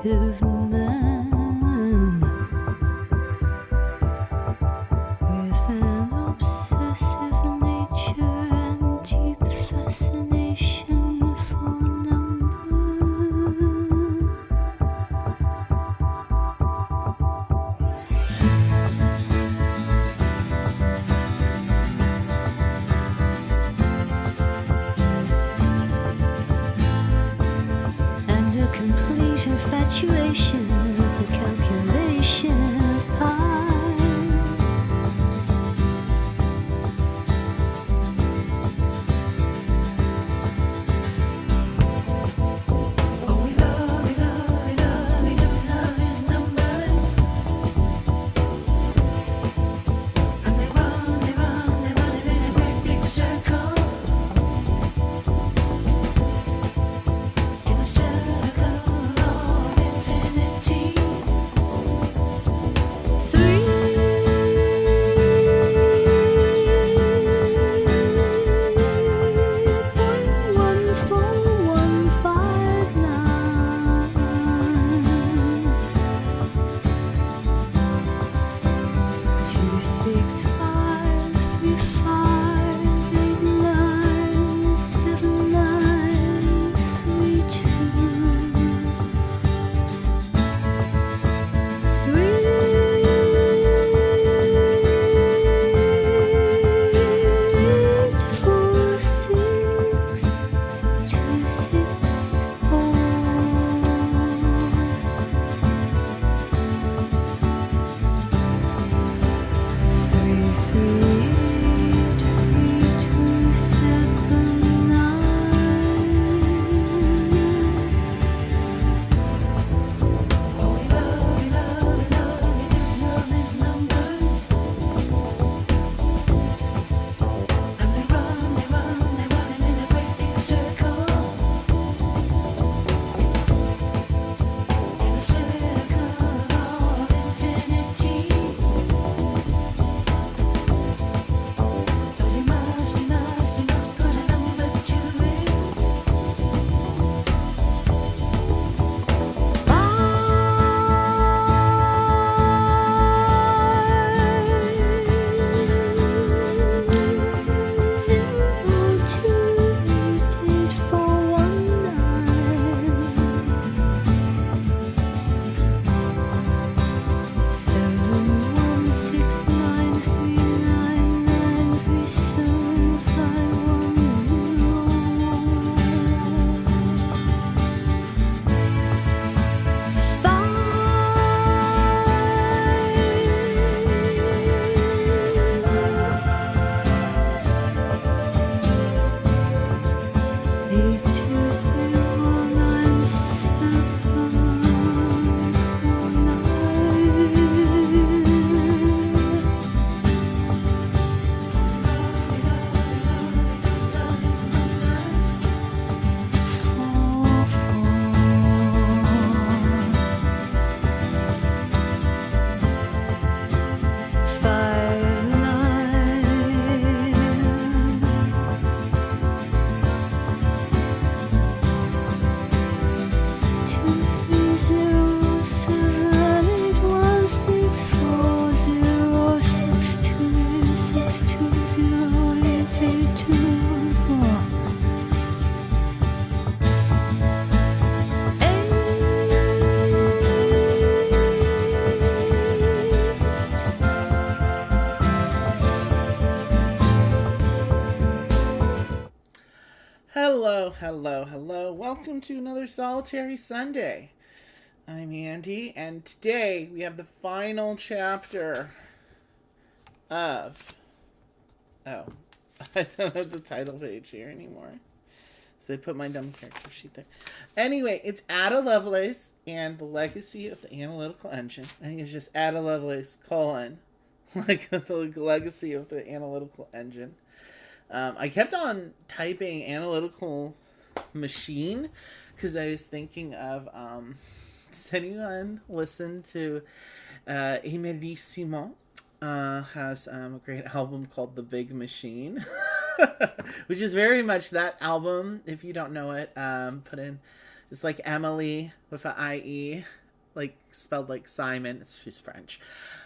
primitive man with an obsessive nature and deep fascination for numbers. And a complete infatuation with the calculation of pi. Hello. Welcome to another Solitary Sunday. I'm Andy, and today we have the final chapter of... Oh, I don't have the title page here anymore. So I put my dumb character sheet there. Anyway, it's Ada Lovelace and the Legacy of the Analytical Engine. I think it's just Ada Lovelace, like the Legacy of the Analytical Engine. I kept on typing analytical machine because I was thinking of does anyone listen to Emerissimo? Has a great album called The Big Machine, which is very much that album. If you don't know it, put in It's like Emily with an IE, like spelled like Simon. She's French.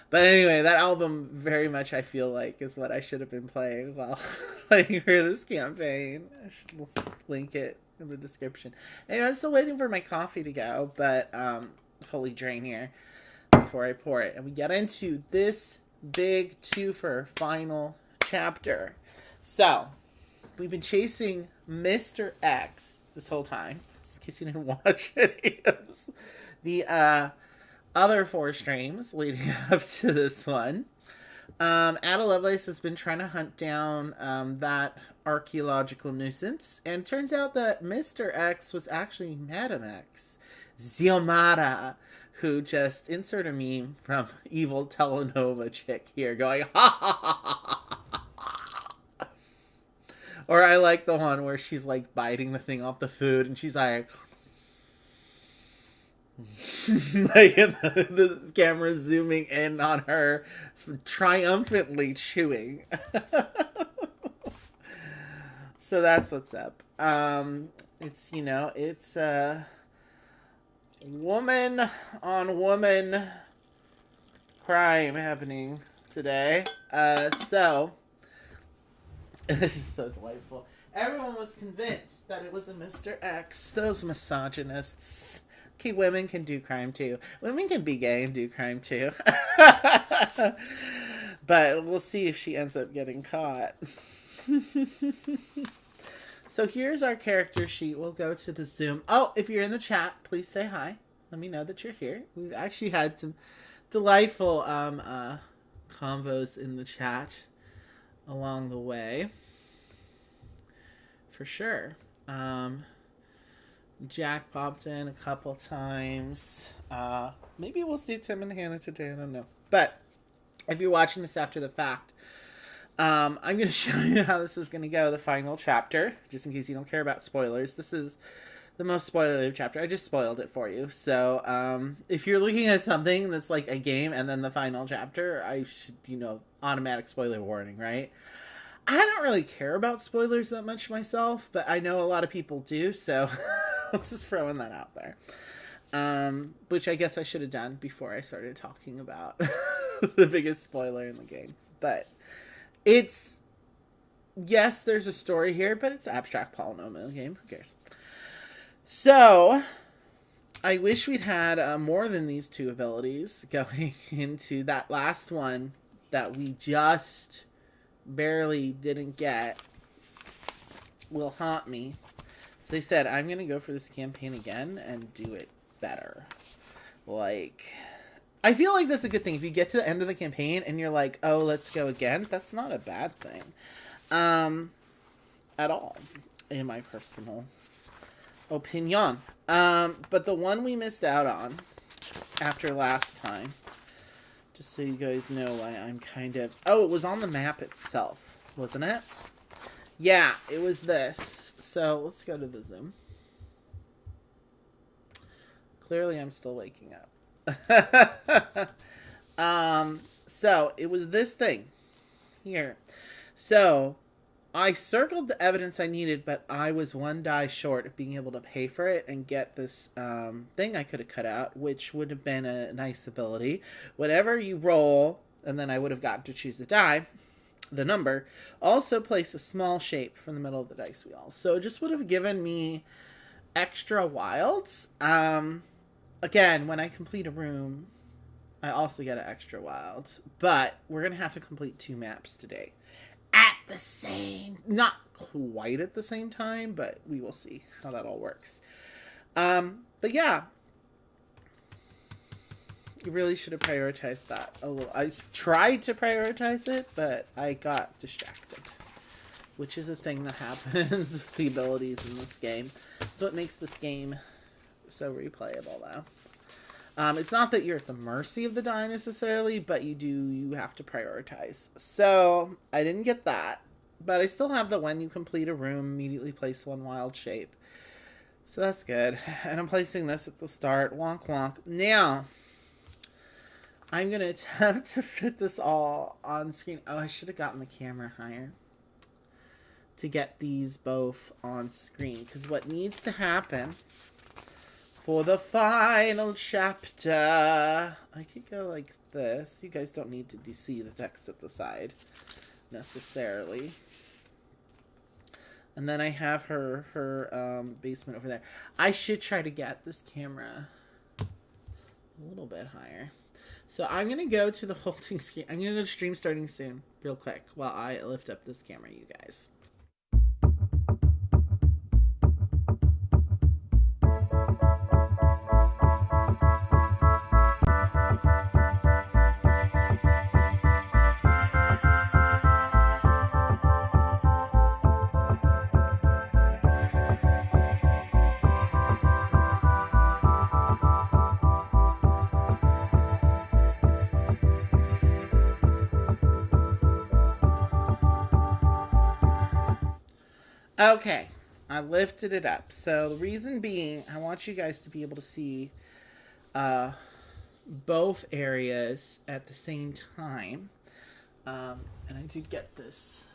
But anyway, that album very much I feel like is what I should have been playing while playing for this campaign. I should link it in the description. Anyway, I'm still waiting for my coffee to go, but fully drain here before I pour it. And we get into this big twofer final chapter. So, we've been chasing Mr. X this whole time, just in case you didn't watch any of the other 4 streams leading up to this one. Ada Lovelace has been trying to hunt down that archaeological nuisance, and turns out that Mr. X was actually Madam X, Xiomara, who just insert a meme from evil telenovela chick here going, ha ha ha ha ha. Or I like the one where she's like biting the thing off the food and she's like, like the camera zooming in on her triumphantly chewing. So that's what's up. It's, you know, it's woman on woman crime happening today. So this is so delightful. Everyone was convinced that it was a Mr. X. Those misogynists. Okay, women can do crime too. Women can be gay and do crime too. But we'll see if she ends up getting caught. So here's our character sheet. We'll go to the Zoom. Oh, if you're in the chat, please say hi. Let me know that you're here. We've actually had some delightful convos in the chat along the way. For sure. Jack popped in a couple times. Maybe we'll see Tim and Hannah today. I don't know. But if you're watching this after the fact, I'm going to show you how this is going to go, the final chapter, just in case you don't care about spoilers. This is the most spoilery chapter. I just spoiled it for you. So if you're looking at something that's like a game and then the final chapter, I should, you know, automatic spoiler warning, right? I don't really care about spoilers that much myself, but I know a lot of people do, so I'm just throwing that out there. Which I guess I should have done before I started talking about the biggest spoiler in the game. But it's, yes, there's a story here, but it's an abstract polynomial game. Who cares? So, I wish we'd had more than these 2 abilities going into that last one that we just barely didn't get. Will haunt me. As I said, I'm going to go for this campaign again and do it better. Like, I feel like that's a good thing. If you get to the end of the campaign and you're like, oh, let's go again, that's not a bad thing. At all, in my personal opinion. But the one we missed out on after last time, just so you guys know why I'm kind of... Oh, it was on the map itself, wasn't it? Yeah, it was this. So, let's go to the Zoom. Clearly, I'm still waking up. So, it was this thing. Here. So, I circled the evidence I needed, but I was 1 die short of being able to pay for it and get this thing I could have cut out, which would have been a nice ability. Whatever you roll, and then I would have gotten to choose the die, the number, also place a small shape from the middle of the dice wheel. So it just would have given me extra wilds. Again, when I complete a room, I also get an extra wild. But we're going to have to complete 2 maps today. At the same... Not quite at the same time, but we will see how that all works. But yeah. You really should have prioritized that a little. I tried to prioritize it, but I got distracted. Which is a thing that happens with the abilities in this game. It's what makes this game so replayable, though. It's not that you're at the mercy of the die necessarily, but you have to prioritize. So, I didn't get that. But I still have the when you complete a room, immediately place 1 wild shape. So that's good. And I'm placing this at the start. Wonk wonk. Now, I'm going to attempt to fit this all on screen. Oh, I should have gotten the camera higher to get these both on screen. Because what needs to happen for the final chapter. I could go like this. You guys don't need to see the text at the side necessarily. And then I have her basement over there. I should try to get this camera a little bit higher. So I'm going to go to the holding screen. I'm going to go to stream starting soon, real quick, while I lift up this camera, you guys. Okay, I lifted it up. So the reason being, I want you guys to be able to see both areas at the same time. And I did get this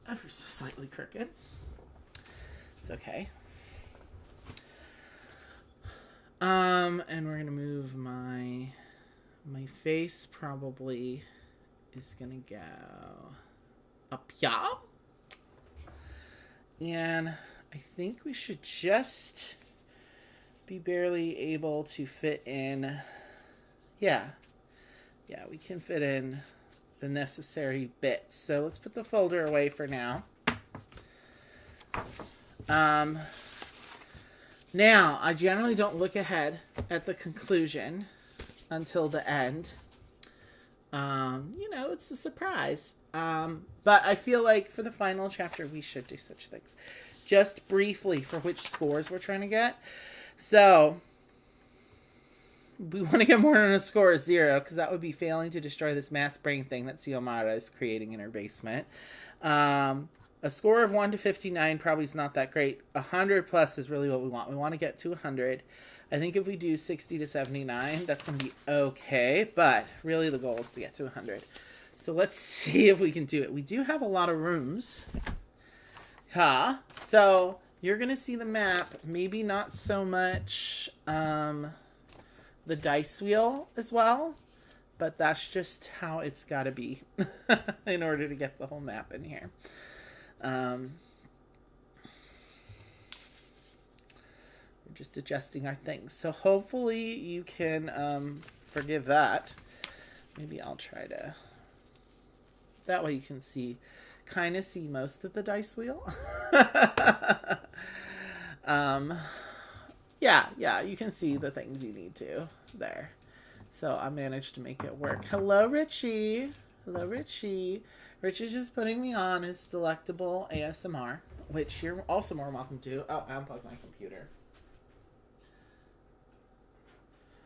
ever so slightly crooked. It's okay. And we're gonna move my face probably is gonna go up here. And I think we should just be barely able to fit in. Yeah, we can fit in the necessary bits. So let's put the folder away for now. Now, I generally don't look ahead at the conclusion until the end. It's a surprise. But I feel like for the final chapter, we should do such things. Just briefly for which scores we're trying to get. So, we want to get more than a score of 0, because that would be failing to destroy this mass brain thing that Xiomara is creating in her basement. A score of 1 to 59 probably is not that great. 100 plus is really what we want. We want to get to 100. I think if we do 60 to 79, that's going to be okay. But really the goal is to get to 100. So let's see if we can do it. We do have a lot of rooms. So you're going to see the map. Maybe not so much the dice wheel as well. But that's just how it's got to be in order to get the whole map in here. We're just adjusting our things. So hopefully you can forgive that. Maybe I'll try to... That way you can kind of see most of the dice wheel. Yeah, you can see the things you need to there. So I managed to make it work. Hello, Richie. Hello, Richie. Richie's just putting me on his delectable ASMR, which you're also more welcome to. Oh, I unplugged my computer.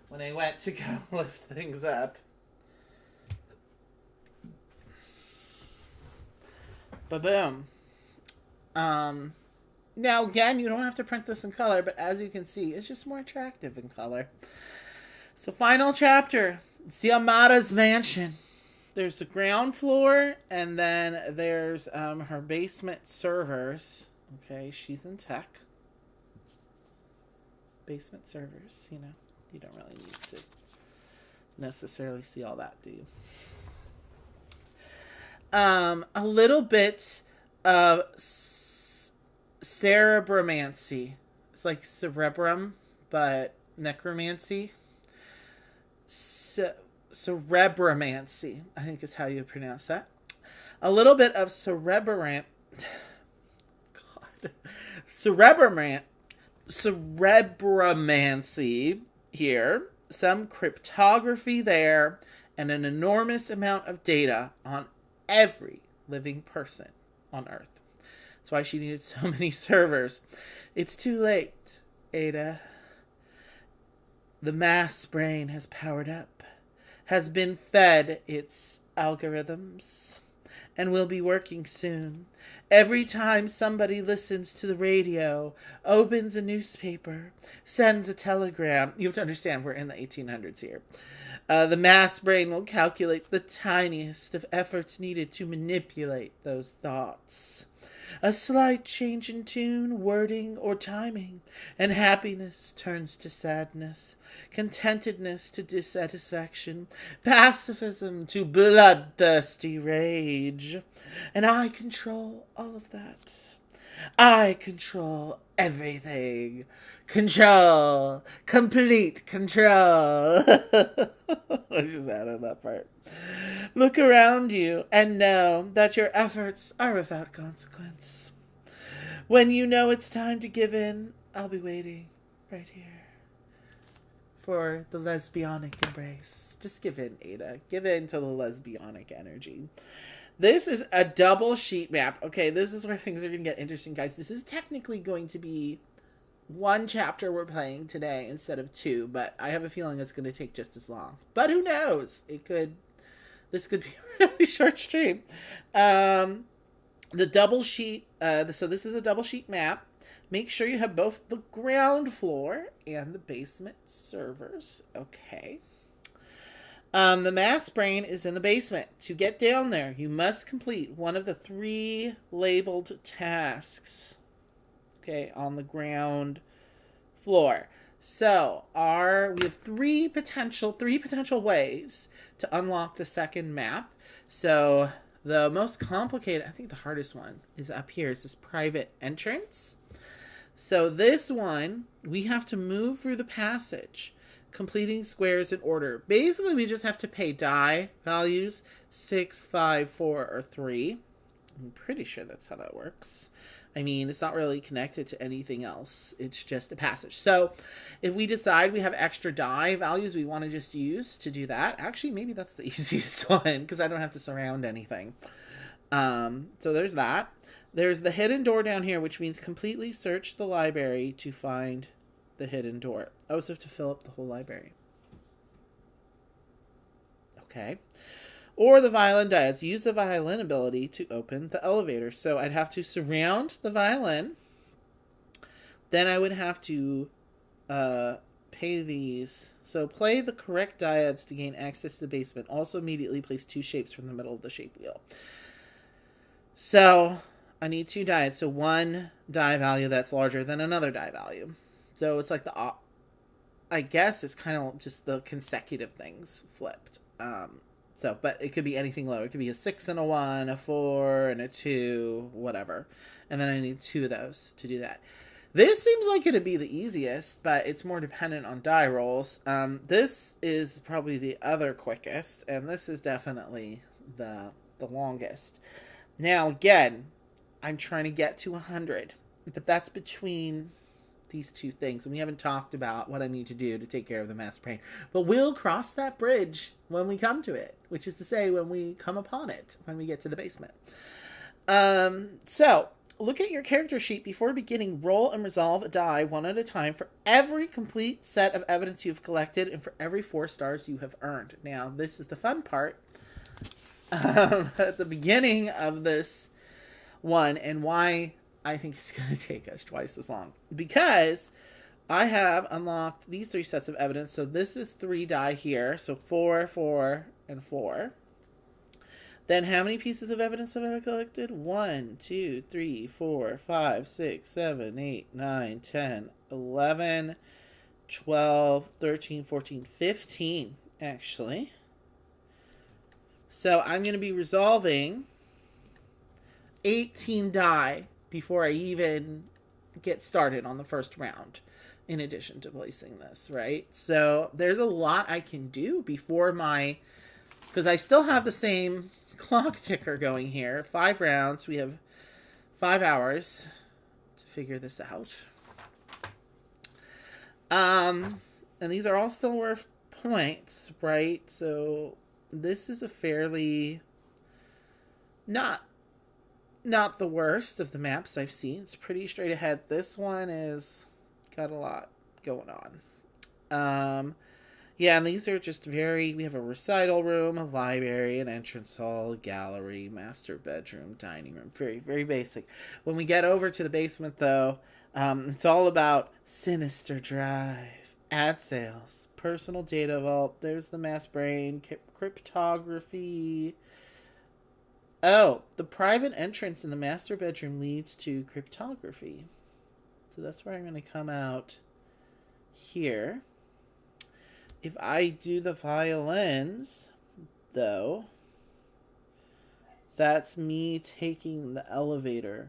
When I went to go lift things up. Ba-boom. Now, again, you don't have to print this in color, but as you can see, it's just more attractive in color. So, final chapter. Xiomara's mansion. There's the ground floor, and then there's her basement servers. Okay, she's in tech. Basement servers, you don't really need to necessarily see all that, do you? A little bit of cerebromancy. It's like cerebrum, but necromancy. Cerebromancy, I think is how you pronounce that. A little bit of cerebromancy here. Some cryptography there, and an enormous amount of data on every living person on Earth. That's why she needed so many servers. It's too late, Ada. The mass brain has powered up, has been fed its algorithms, and will be working soon. Every time somebody listens to the radio, opens a newspaper, sends a telegram, you have to understand we're in the 1800s here. The mass brain will calculate the tiniest of efforts needed to manipulate those thoughts. A slight change in tune, wording, or timing, and happiness turns to sadness, contentedness to dissatisfaction, pacifism to bloodthirsty rage. And I control all of that. I control everything. Control. Complete control. I just added that part. Look around you and know that your efforts are without consequence. When you know it's time to give in, I'll be waiting right here for the lesbianic embrace. Just give in, Ada. Give in to the lesbianic energy. This is a double sheet map. Okay, this is where things are going to get interesting, guys. This is technically going to be one chapter we're playing today instead of two, but I have a feeling it's going to take just as long. But who knows? This could be a really short stream. The double sheet, so this is a double sheet map. Make sure you have both the ground floor and the basement servers. Okay. The mass brain is in the basement. To get down there, you must complete one of the 3 labeled tasks. Okay, on the ground floor. So we have three potential ways to unlock the second map. So the most complicated, I think the hardest one is up here. Is this private entrance. So this one, we have to move through the passage, completing squares in order. Basically, we just have to pay die values 6, 5, 4, or 3. I'm pretty sure that's how that works. I mean, it's not really connected to anything else. It's just a passage. So if we decide we have extra die values we want to just use to do that, actually, maybe that's the easiest one because I don't have to surround anything. So there's that. There's the hidden door down here, which means completely search the library to find the hidden door. I also have to fill up the whole library. Okay. Or the violin diodes. Use the violin ability to open the elevator. So I'd have to surround the violin. Then I would have to pay these. So play the correct diodes to gain access to the basement. Also immediately place 2 shapes from the middle of the shape wheel. So I need 2 diodes. So one die value that's larger than another die value. So it's like I guess it's kind of just the consecutive things flipped. But it could be anything lower. It could be a 6 and a 1, a 4 and a 2, whatever. And then I need 2 of those to do that. This seems like it'd be the easiest, but it's more dependent on die rolls. This is probably the other quickest, and this is definitely the longest. Now, again, I'm trying to get to 100, but that's between these 2 things, and we haven't talked about what I need to do to take care of the mass brain. But we'll cross that bridge when we come to it, which is to say when we come upon it, when we get to the basement. So, look at your character sheet before beginning. Roll and resolve a die one at a time for every complete set of evidence you've collected and for every 4 stars you have earned. Now, this is the fun part at the beginning of this one, and why I think it's going to take us twice as long. Because I have unlocked these 3 sets of evidence. So this is 3 die here. So 4, 4, and 4. Then how many pieces of evidence have I collected? 1, 2, 3, 4, 5, 6, 7, 8, 9, 10, 11, 12, 13, 14, 15, actually. So I'm going to be resolving 18 die before I even get started on the first round, in addition to placing this, right? So there's a lot I can do before because I still have the same clock ticker going here. 5 rounds. We have 5 hours to figure this out. And these are all still worth points, right? So this is a fairly not the worst of the maps I've seen. It's pretty straight ahead. This one is got a lot going on. Yeah, and these are just we have a recital room, a library, an entrance hall, a gallery, master bedroom, dining room. Very, very basic. When we get over to the basement, though, it's all about sinister drive, ad sales, personal data vault. There's the mass brain, cryptography, Oh, the private entrance in the master bedroom leads to cryptography. So that's where I'm going to come out here. If I do the violins, though, that's me taking the elevator,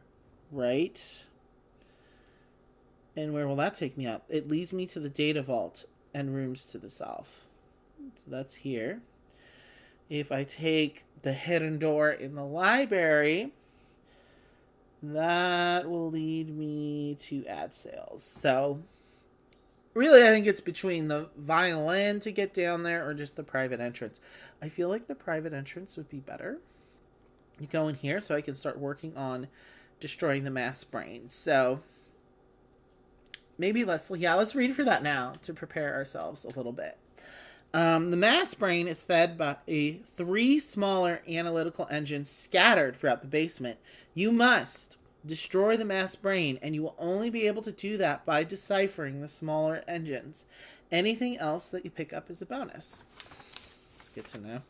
right? And where will that take me up? It leads me to the data vault and rooms to the south. So that's here. If I take the hidden door in the library, that will lead me to ad sales. So really, I think it's between the violin to get down there or just the private entrance. I feel like the private entrance would be better. You go in here so I can start working on destroying the mass brain. So maybe let's read for that now to prepare ourselves a little bit. The mass brain is fed by 3 smaller analytical engines scattered throughout the basement. You must destroy the mass brain, and you will only be able to do that by deciphering the smaller engines. Anything else that you pick up is a bonus. It's good to know.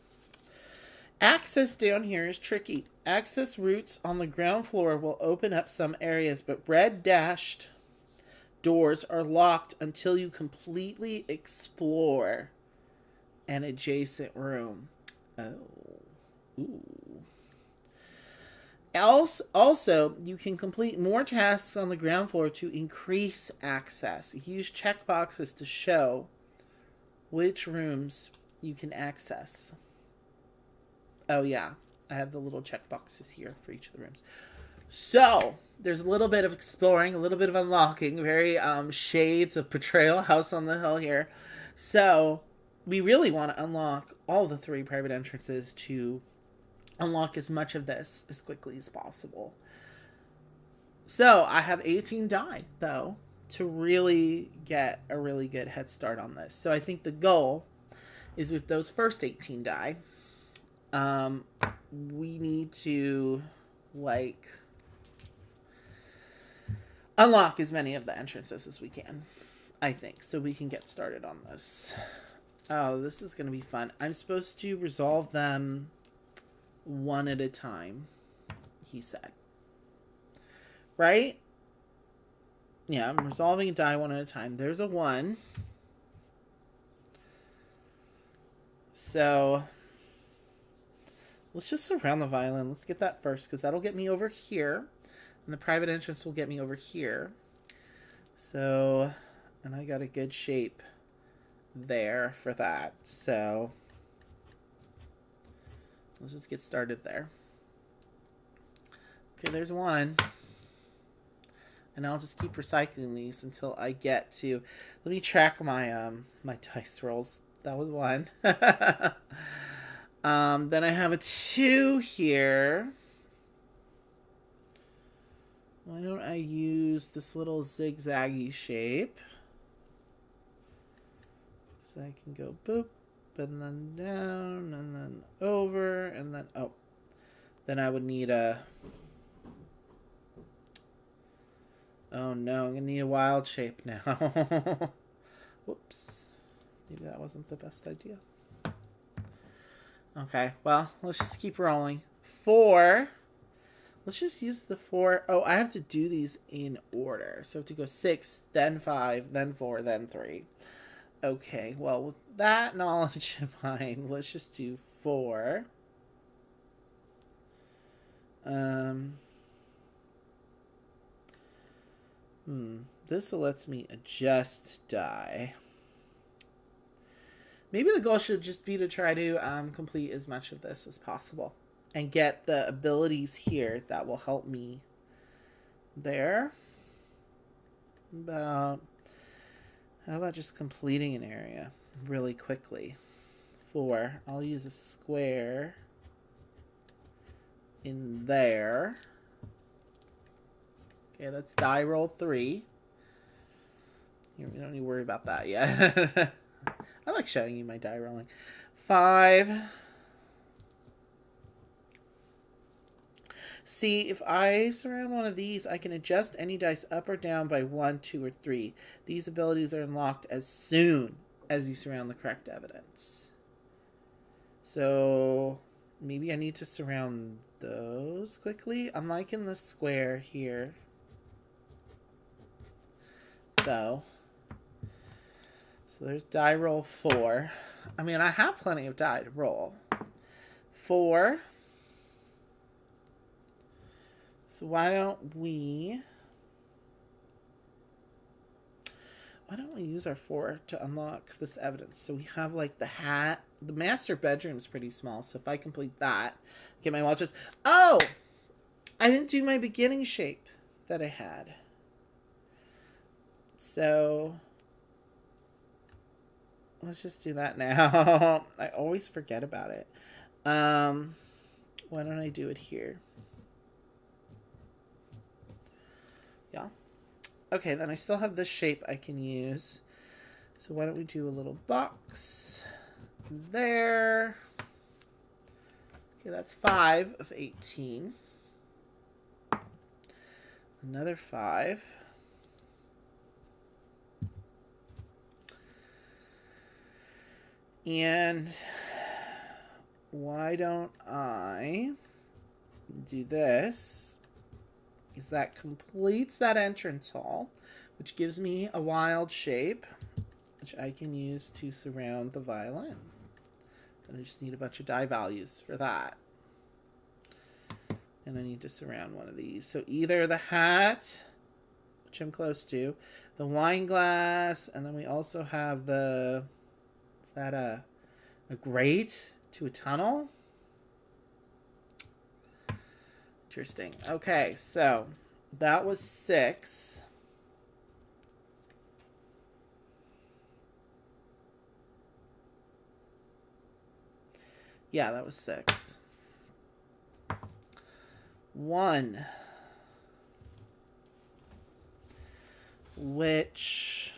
Access down here is tricky. Access routes on the ground floor will open up some areas, but red dashed doors are locked until you completely explore an adjacent room. Oh. Ooh. Also, you can complete more tasks on the ground floor to increase access. Use checkboxes to show which rooms you can access. Oh yeah, I have the little checkboxes here for each of the rooms. So, there's a little bit of exploring, a little bit of unlocking, very shades of Portrayal House on the Hill here. So, we really want to unlock all the 3 private entrances to unlock as much of this as quickly as possible. So, I have 18 die, though, to really get a really good head start on this. So, I think the goal is with those first 18 die, we need to, unlock as many of the entrances as we can, I think, so we can get started on this. Oh, this is going to be fun. I'm supposed to resolve them one at a time, he said. Right? Yeah, I'm resolving a die one at a time. There's a 1. So, let's just surround the violin. Let's get that first, because that'll get me over here. And the private entrance will get me over here. So, and I got a good shape there for that. So, let's just get started there. Okay, there's 1. And I'll just keep recycling these until I get to... Let me track my my dice rolls. That was 1. Then I have a 2 here. Why don't I use this little zigzaggy shape? So I can go boop, and then down, and then over, and then... Oh. Then I would need a... Oh no, I'm going to need a wild shape now. Whoops. Maybe that wasn't the best idea. Okay, well, let's just keep rolling. 4. Let's just use the 4. Oh, I have to do these in order. So I have to go 6, then 5, then 4, then 3. Okay, well, with that knowledge in mind, let's just do 4. This lets me adjust die. Maybe the goal should just be to try to complete as much of this as possible and get the abilities here that will help me there. How about just completing an area really quickly? 4. I'll use a square in there. Okay, that's die roll 3. We don't need to worry about that yet. I like showing you my die rolling. 5. See, if I surround one of these, I can adjust any dice up or down by 1, 2, or 3. These abilities are unlocked as soon as you surround the correct evidence. So, maybe I need to surround those quickly. I'm liking the square here, though. So there's die roll 4. I mean, I have plenty of die to roll. 4. So why don't we use our 4 to unlock this evidence? So we have like the hat. The master bedroom's pretty small, so if I complete that, get my watches. Oh! I didn't do my beginning shape that I had. So let's just do that now. I always forget about it. Why don't I do it here? Yeah. Okay, then I still have this shape I can use. So why don't we do a little box there. Okay, that's 5 of 18. Another 5. And why don't I do this? Because that completes that entrance hall, which gives me a wild shape, which I can use to surround the violin. And I just need a bunch of die values for that. And I need to surround one of these. So either the hat, which I'm close to, the wine glass, and then we also have the, is that a grate to a tunnel? Interesting. Okay, so that was 6. Yeah, that was 6. 1. Which...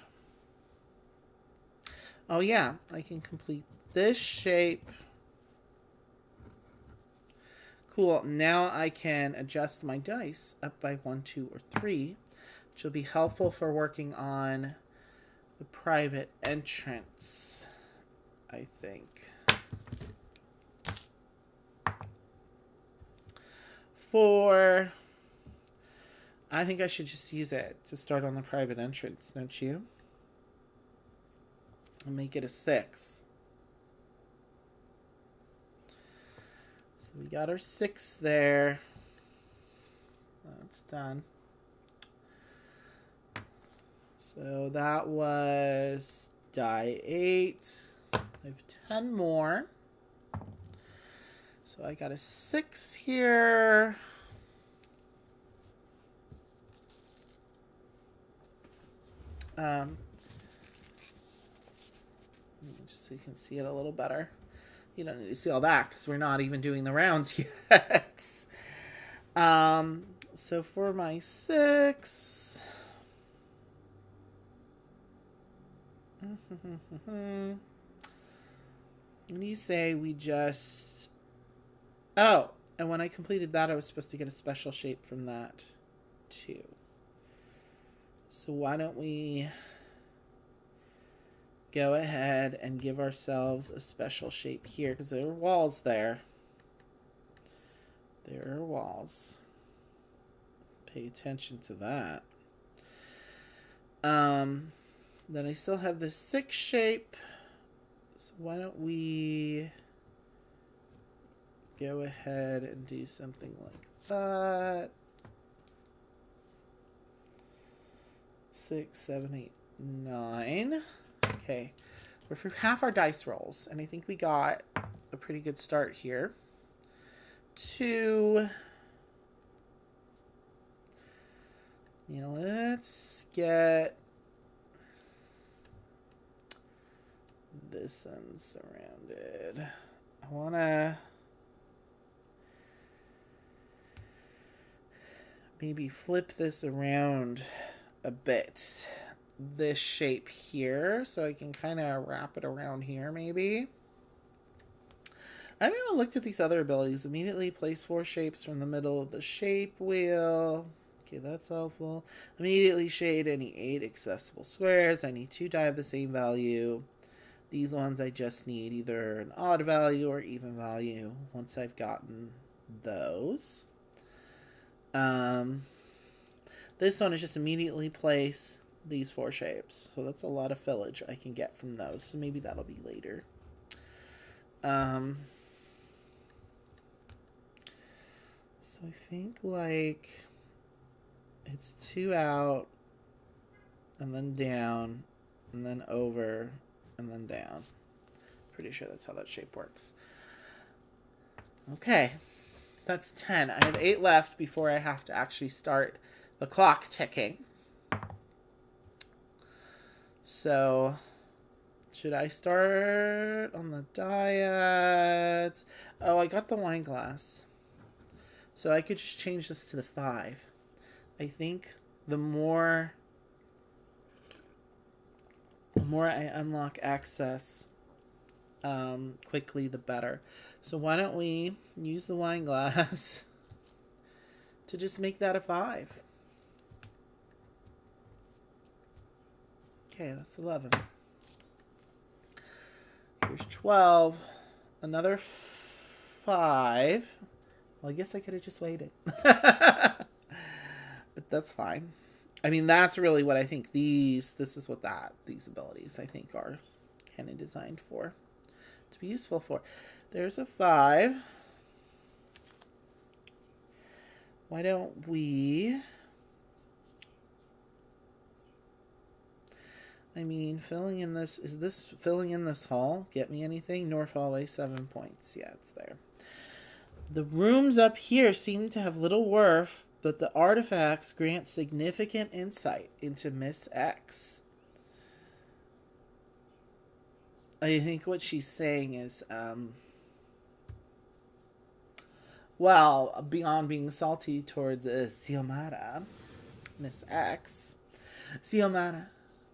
oh yeah, I can complete this shape. Cool. Now I can adjust my dice up by 1, 2, or 3, which will be helpful for working on the private entrance, I think. 4. I think I should just use it to start on the private entrance, don't you? I'll make it a 6. So we got our 6 there. That's done. So that was die 8. I have 10 more. So I got a 6 here. Just so you can see it a little better. You don't need to see all that because we're not even doing the rounds yet. So for my 6... when you say we just... oh, and when I completed that, I was supposed to get a special shape from that, too. So why don't we go ahead and give ourselves a special shape here, because there are walls there. There are walls. Pay attention to that. Then I still have this 6 shape. So why don't we go ahead and do something like that. 6, 7, 8, 9. Okay, we're through half our dice rolls, and I think we got a pretty good start here. 2. Yeah, let's get this unsurrounded. I want to maybe flip this around a bit. This shape here, so I can kind of wrap it around here, maybe. I haven't even looked at these other abilities. Immediately place 4 shapes from the middle of the shape wheel. Okay, that's helpful. Immediately shade any 8 accessible squares. I need 2 die of the same value. These ones I just need either an odd value or even value once I've gotten those. This one is just immediately place these 4 shapes. So that's a lot of fillage I can get from those. So maybe that'll be later. So I think like it's 2 out and then down and then over and then down. Pretty sure that's how that shape works. Okay. That's 10. I have 8 left before I have to actually start the clock ticking. So, should I start on the diet? Oh, I got the wine glass. So I could just change this to the 5. I think the more I unlock access quickly, the better. So why don't we use the wine glass to just make that a 5. Okay, that's 11. Here's 12. Another 5. Well, I guess I could have just waited. But that's fine. I mean, that's really what I think these abilities I think are kind of designed for. To be useful for. There's a 5. Why don't we... I mean, filling in this... Is this filling in this hall? Get me anything? North hallway, 7 points. Yeah, it's there. The rooms up here seem to have little worth, but the artifacts grant significant insight into Miss X. I think what she's saying is, well, beyond being salty towards Xiomara, Miss X, Xiomara,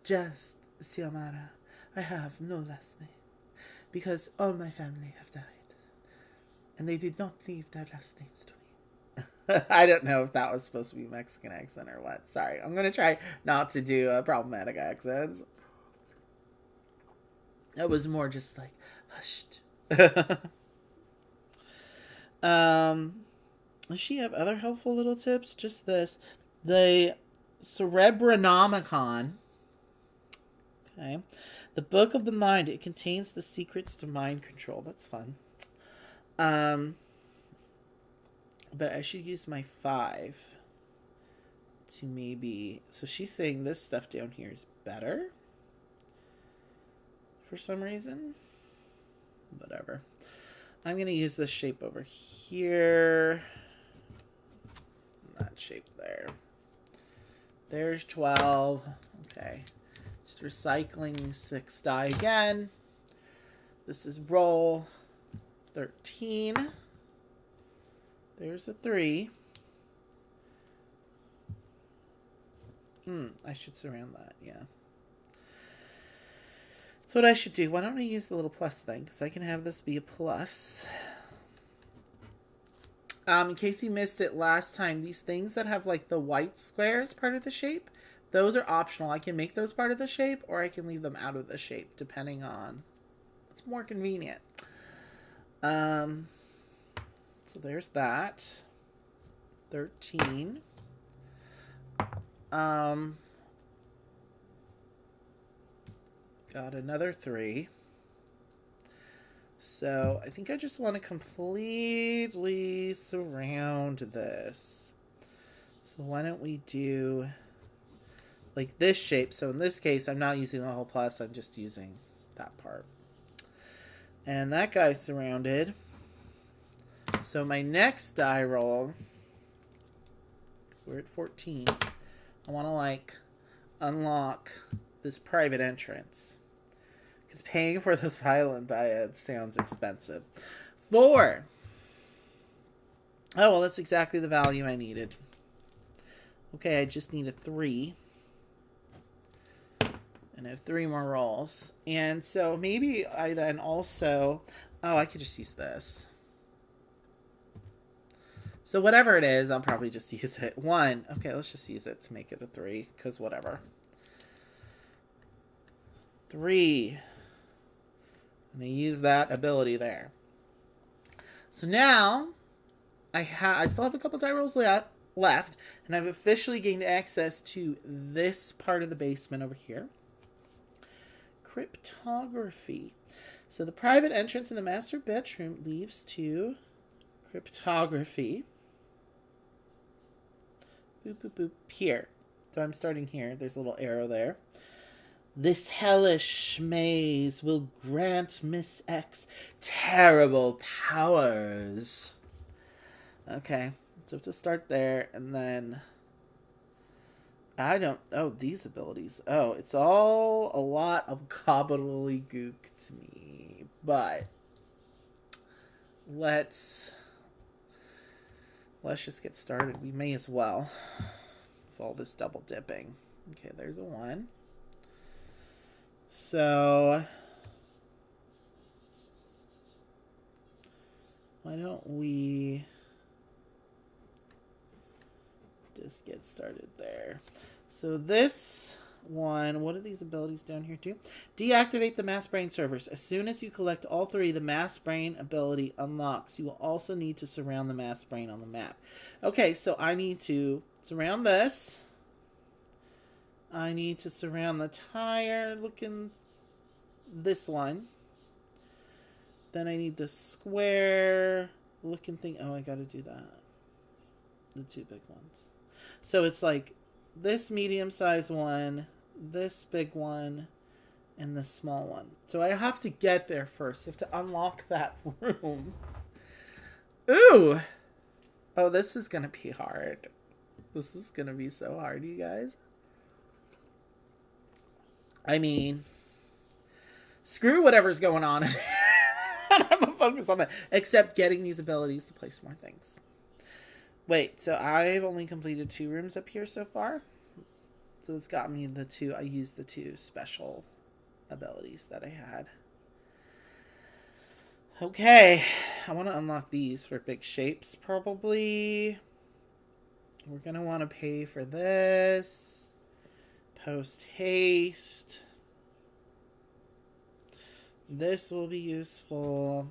just Xiomara, I have no last name, because all my family have died, and they did not leave their last names to me. I don't know if that was supposed to be Mexican accent or what. Sorry, I'm going to try not to do problematic accents. That was more just like, hushed. Does she have other helpful little tips? Just this. The Cerebronomicon. Okay. The Book of the Mind. It contains the secrets to mind control. That's fun. But I should use my 5 to maybe... So she's saying this stuff down here is better. For some reason. Whatever. I'm going to use this shape over here. That shape there. There's 12. Okay. Just recycling 6 die again. This is roll 13. There's a 3. I should surround that, yeah. That's what I should do. Why don't I use the little plus thing? Because I can have this be a plus. In case you missed it last time, these things that have like the white squares part of the shape, those are optional. I can make those part of the shape, or I can leave them out of the shape, depending on what's more convenient. So there's that. 13. Got another 3. So I think I just want to completely surround this. So why don't we do like this shape? So in this case, I'm not using the whole plus. I'm just using that part. And that guy's surrounded. So my next die roll, so we're at 14. I want to like unlock this private entrance. Because paying for those violent dyads sounds expensive. 4. Oh, well, that's exactly the value I needed. Okay, I just need a 3. And I have 3 more rolls. And so maybe I then also... Oh, I could just use this. So whatever it is, I'll probably just use it. 1. Okay, let's just use it to make it a 3. Because whatever. 3. And I use that ability there. So now, I still have a couple die rolls left, and I've officially gained access to this part of the basement over here. Cryptography. So the private entrance in the master bedroom leads to cryptography. Boop, boop, boop. Here. So I'm starting here. There's a little arrow there. This hellish maze will grant Miss X terrible powers. Okay. So I have to start there, and then... Oh, these abilities. Oh, it's all a lot of gobbledygook to me. But let's just get started. We may as well with all this double dipping. Okay, there's a 1. So why don't we just get started there. So this one, what are these abilities down here too? Deactivate the mass brain servers. As soon as you collect all 3, the mass brain ability unlocks. You will also need to surround the mass brain on the map. Okay, so I need to surround this. I need to surround the tire looking this one. Then I need the square looking thing. Oh, I gotta do that. The 2 big ones. So it's like this medium-sized one, this big one, and this small one. So I have to get there first. I have to unlock that room. Ooh! Oh, this is going to be hard. This is going to be so hard, you guys. I mean, screw whatever's going on. I'm going to focus on that. Except getting these abilities to place more things. Wait, so I've only completed 2 rooms up here so far. So it's got me the 2. I used the 2 special abilities that I had. Okay. I want to unlock these for big shapes, probably. We're going to want to pay for this. Post haste. This will be useful.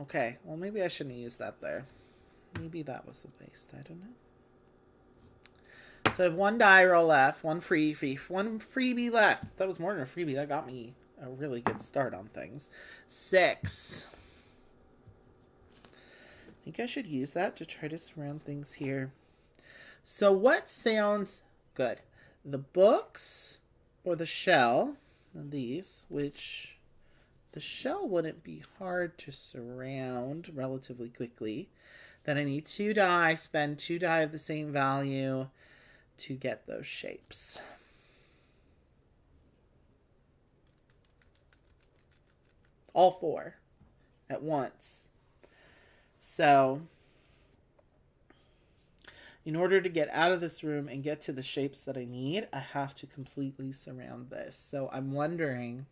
Okay, well, maybe I shouldn't use that there. Maybe that was a waste. I don't know. So I have 1 die roll left, 1 freebie left. That was more than a freebie. That got me a really good start on things. 6. I think I should use that to try to surround things here. So what sounds good? The books or the shell? These, which... The shell wouldn't be hard to surround relatively quickly. Then I need 2 die, spend 2 die of the same value to get those shapes. All 4 at once. So, in order to get out of this room and get to the shapes that I need, I have to completely surround this. So I'm wondering...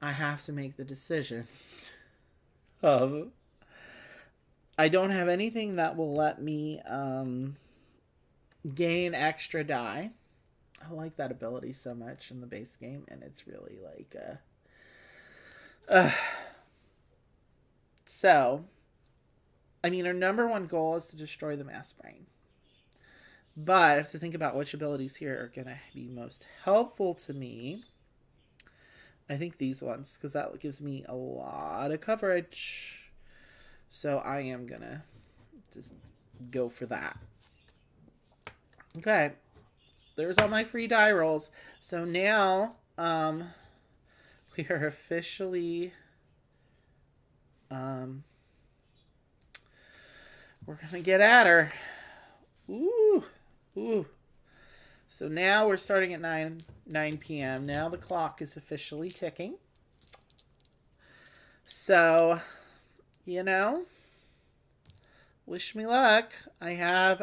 I have to make the decision of... I don't have anything that will let me gain extra die. I like that ability so much in the base game, and it's really like... So, I mean, our number 1 goal is to destroy the mass brain. But I have to think about which abilities here are going to be most helpful to me. I think these ones, because that gives me a lot of coverage. So I am going to just go for that. Okay. There's all my free die rolls. So now we are officially... we're going to get at her. Ooh. Ooh. So now we're starting at 9 p.m. Now the clock is officially ticking. So, you know, wish me luck. I have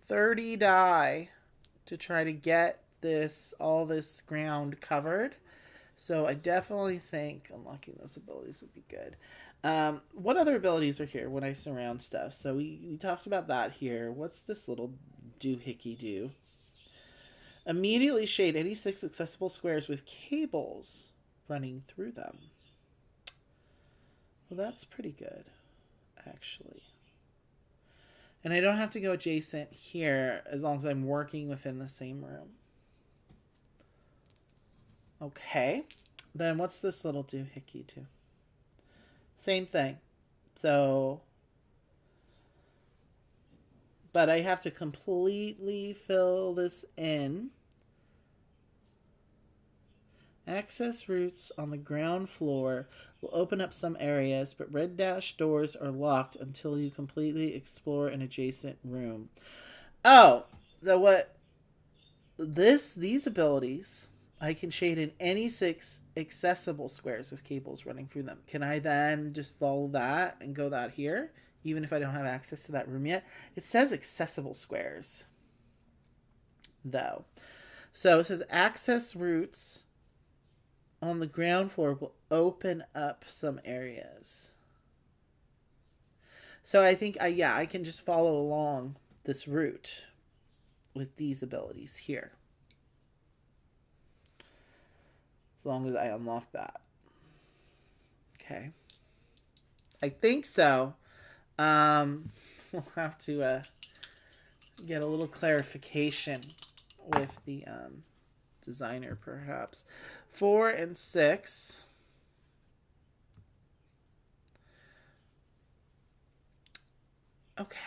30 die to try to get all this ground covered. So I definitely think unlocking those abilities would be good. What other abilities are here when I surround stuff? So we talked about that here. What's this little doohickey do? Immediately shade any 6 accessible squares with cables running through them. Well, that's pretty good, actually. And I don't have to go adjacent here as long as I'm working within the same room. Okay. Then what's this little doohickey do? Same thing. So, but I have to completely fill this in. Access routes on the ground floor will open up some areas, but red dash doors are locked until you completely explore an adjacent room. Oh, so what? These abilities, I can shade in any 6 accessible squares with cables running through them. Can I then just follow that and go that here, even if I don't have access to that room yet? It says accessible squares, though. So it says access routes on the ground floor will open up some areas. So I think, I can just follow along this route with these abilities here. As long as I unlock that. Okay. I think so. We'll have to get a little clarification with the designer, perhaps. 4 and 6. Okay.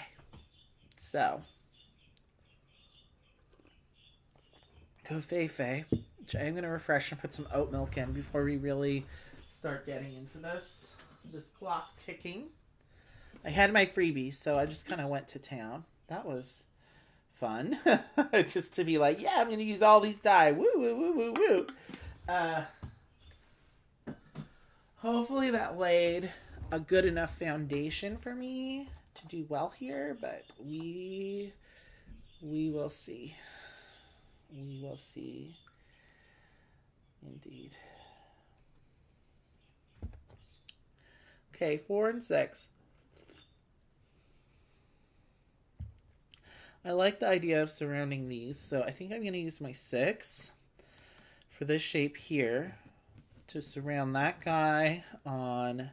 So. Go Fei, which I am going to refresh and put some oat milk in before we really start getting into this. This clock ticking. I had my freebies, so I just kind of went to town. That was fun. Just to be like, yeah, I'm going to use all these die. Woo, woo, woo, woo, woo. Hopefully that laid a good enough foundation for me to do well here, but we will see. We will see. Indeed. Okay, 4 and 6. I like the idea of surrounding these, so I think I'm going to use my 6 for this shape here to surround that guy on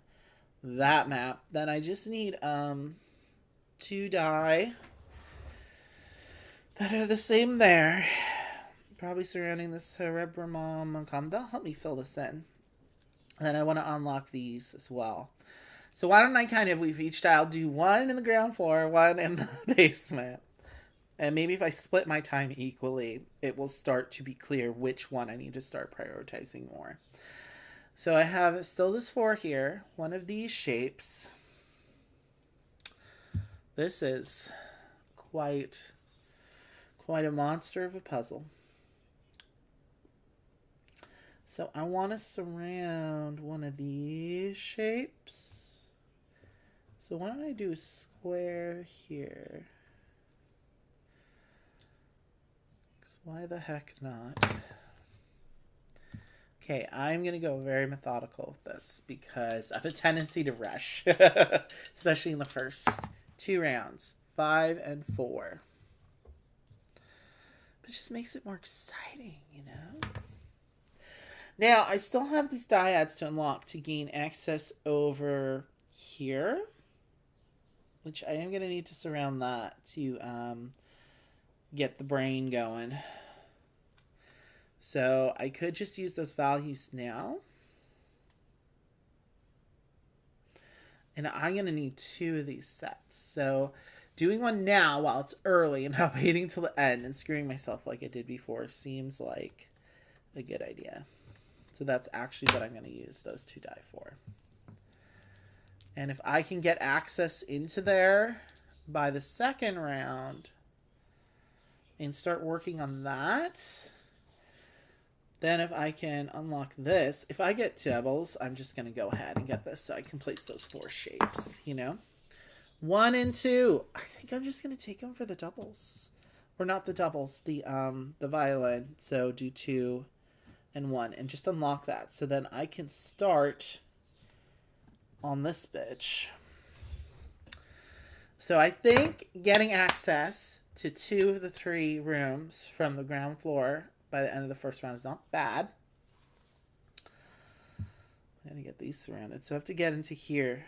that map. Then I just need 2 die that are the same there. Probably surrounding this Cerebrum Makanda. Help me fill this in. And then I want to unlock these as well. So why don't I kind of, with each tile, do 1 in the ground floor, 1 in the basement. And maybe if I split my time equally, it will start to be clear which one I need to start prioritizing more. So I have still this 4 here. One of these shapes. This is quite a monster of a puzzle. So I want to surround one of these shapes. So why don't I do a square here? Because why the heck not? Okay, I'm going to go very methodical with this because I have a tendency to rush. Especially in the first 2 rounds. 5 and 4. But it just makes it more exciting, you know? Now, I still have these dyads to unlock to gain access over here. Which I am going to need to surround that to get the brain going. So I could just use those values now. And I'm going to need 2 of these sets. So doing one now while it's early and not waiting till the end and screwing myself like I did before seems like a good idea. So that's actually what I'm going to use those 2 die for. And if I can get access into there by the second round and start working on that, then if I can unlock this, if I get doubles, I'm just going to go ahead and get this so I can place those 4 shapes, you know? 1 and 2. I think I'm just going to take them for the doubles. Or not the doubles, the violin. So do 2 and 1 and just unlock that. So then I can start on this bitch. So I think getting access to 2 of the 3 rooms from the ground floor by the end of the first round is not bad. I'm going to get these surrounded. So I have to get into here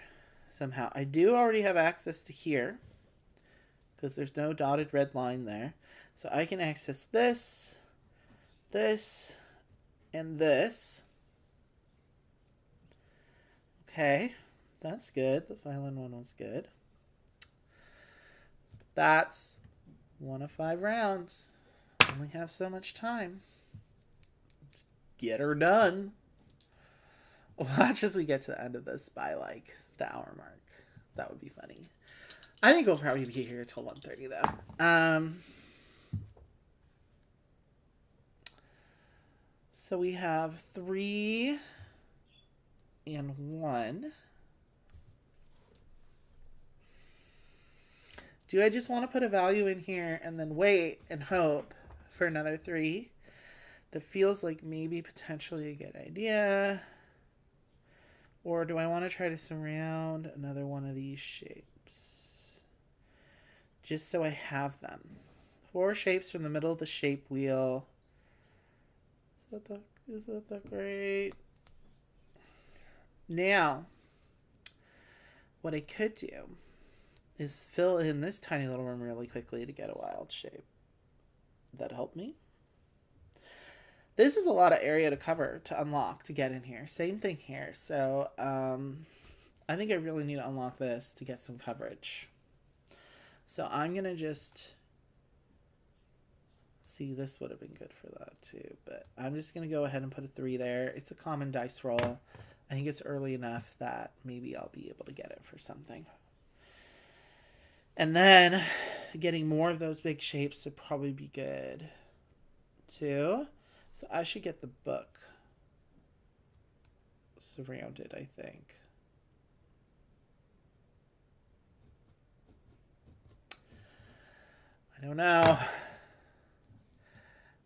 somehow. I do already have access to here because there's no dotted red line there. So I can access this, this, and this. Okay, that's good. The violin one was good. That's 1 of 5 rounds. Only have so much time. Let's get her done. Watch as we get to the end of this by like the hour mark. That would be funny. I think we'll probably be here till 1:30 though. So we have 3 and 1. Do I just want to put a value in here and then wait and hope for another 3? That feels like maybe potentially a good idea. Or do I want to try to surround another one of these shapes? Just so I have them. 4 shapes from the middle of the shape wheel. Is that the great? Now, what I could do is fill in this tiny little room really quickly to get a wild shape. That help me? This is a lot of area to cover, to unlock, to get in here. Same thing here. So, I think I really need to unlock this to get some coverage. So I'm going to just... See, this would have been good for that too. But I'm just going to go ahead and put a 3 there. It's a common dice roll. I think it's early enough that maybe I'll be able to get it for something. And then getting more of those big shapes would probably be good too. So I should get the book surrounded, I think. I don't know.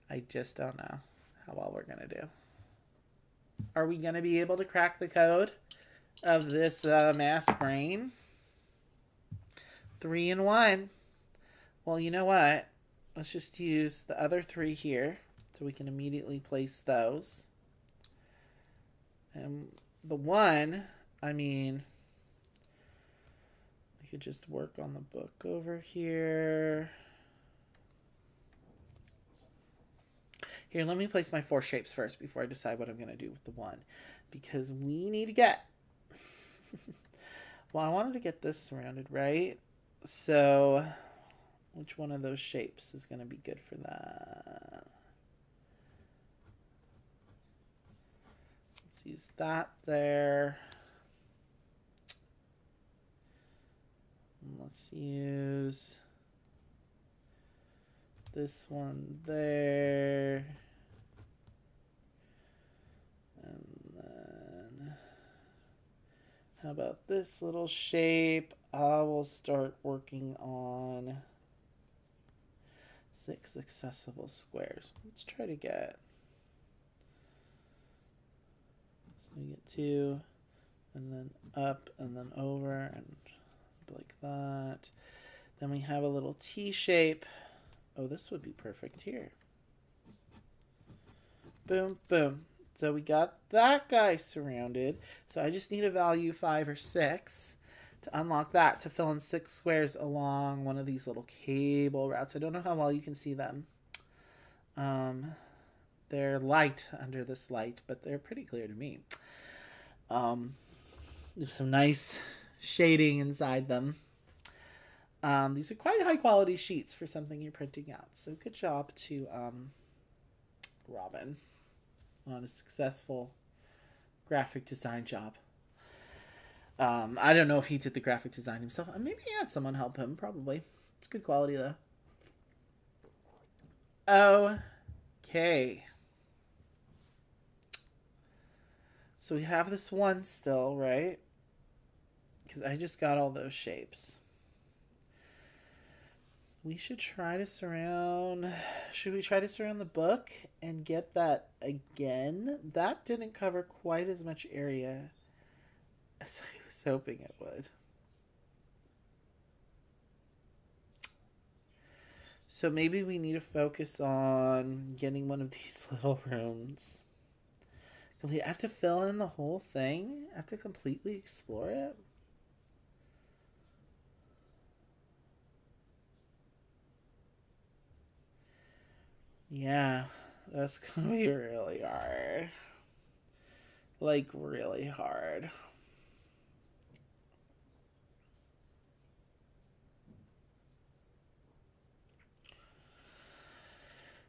I just don't know how well we're going to do. Are we going to be able to crack the code of this mass brain? 3 and 1. Well, you know what? Let's just use the other 3 here so we can immediately place those. And the 1, I mean, we could just work on the book over here. Here, let me place my 4 shapes first before I decide what I'm going to do with the 1. Because we need to get... Well, I wanted to get this surrounded, right? So, which one of those shapes is going to be good for that? Let's use that there. And let's use this one there. And then, how about this little shape? I will start working on 6 accessible squares. Let's try to get, so we get 2, and then up, and then over, and like that. Then we have a little T shape. Oh, this would be perfect here. Boom, boom. So we got that guy surrounded. So I just need a value 5 or 6 to unlock that, to fill in 6 squares along one of these little cable routes. I don't know how well you can see them. They're light under this light, but they're pretty clear to me. There's some nice shading inside them. These are quite high quality sheets for something you're printing out. So good job to Robin on a successful graphic design job. I don't know if he did the graphic design himself. Maybe he had someone help him, probably. It's good quality though. Okay. So we have this 1 still, right? Because I just got all those shapes. We should try to surround... Should we try to surround the book and get that again? That didn't cover quite as much area as I was hoping it would. So maybe we need to focus on getting one of these little rooms. I have to fill in the whole thing? I have to completely explore it? Yeah, that's gonna be really hard. Like, really hard.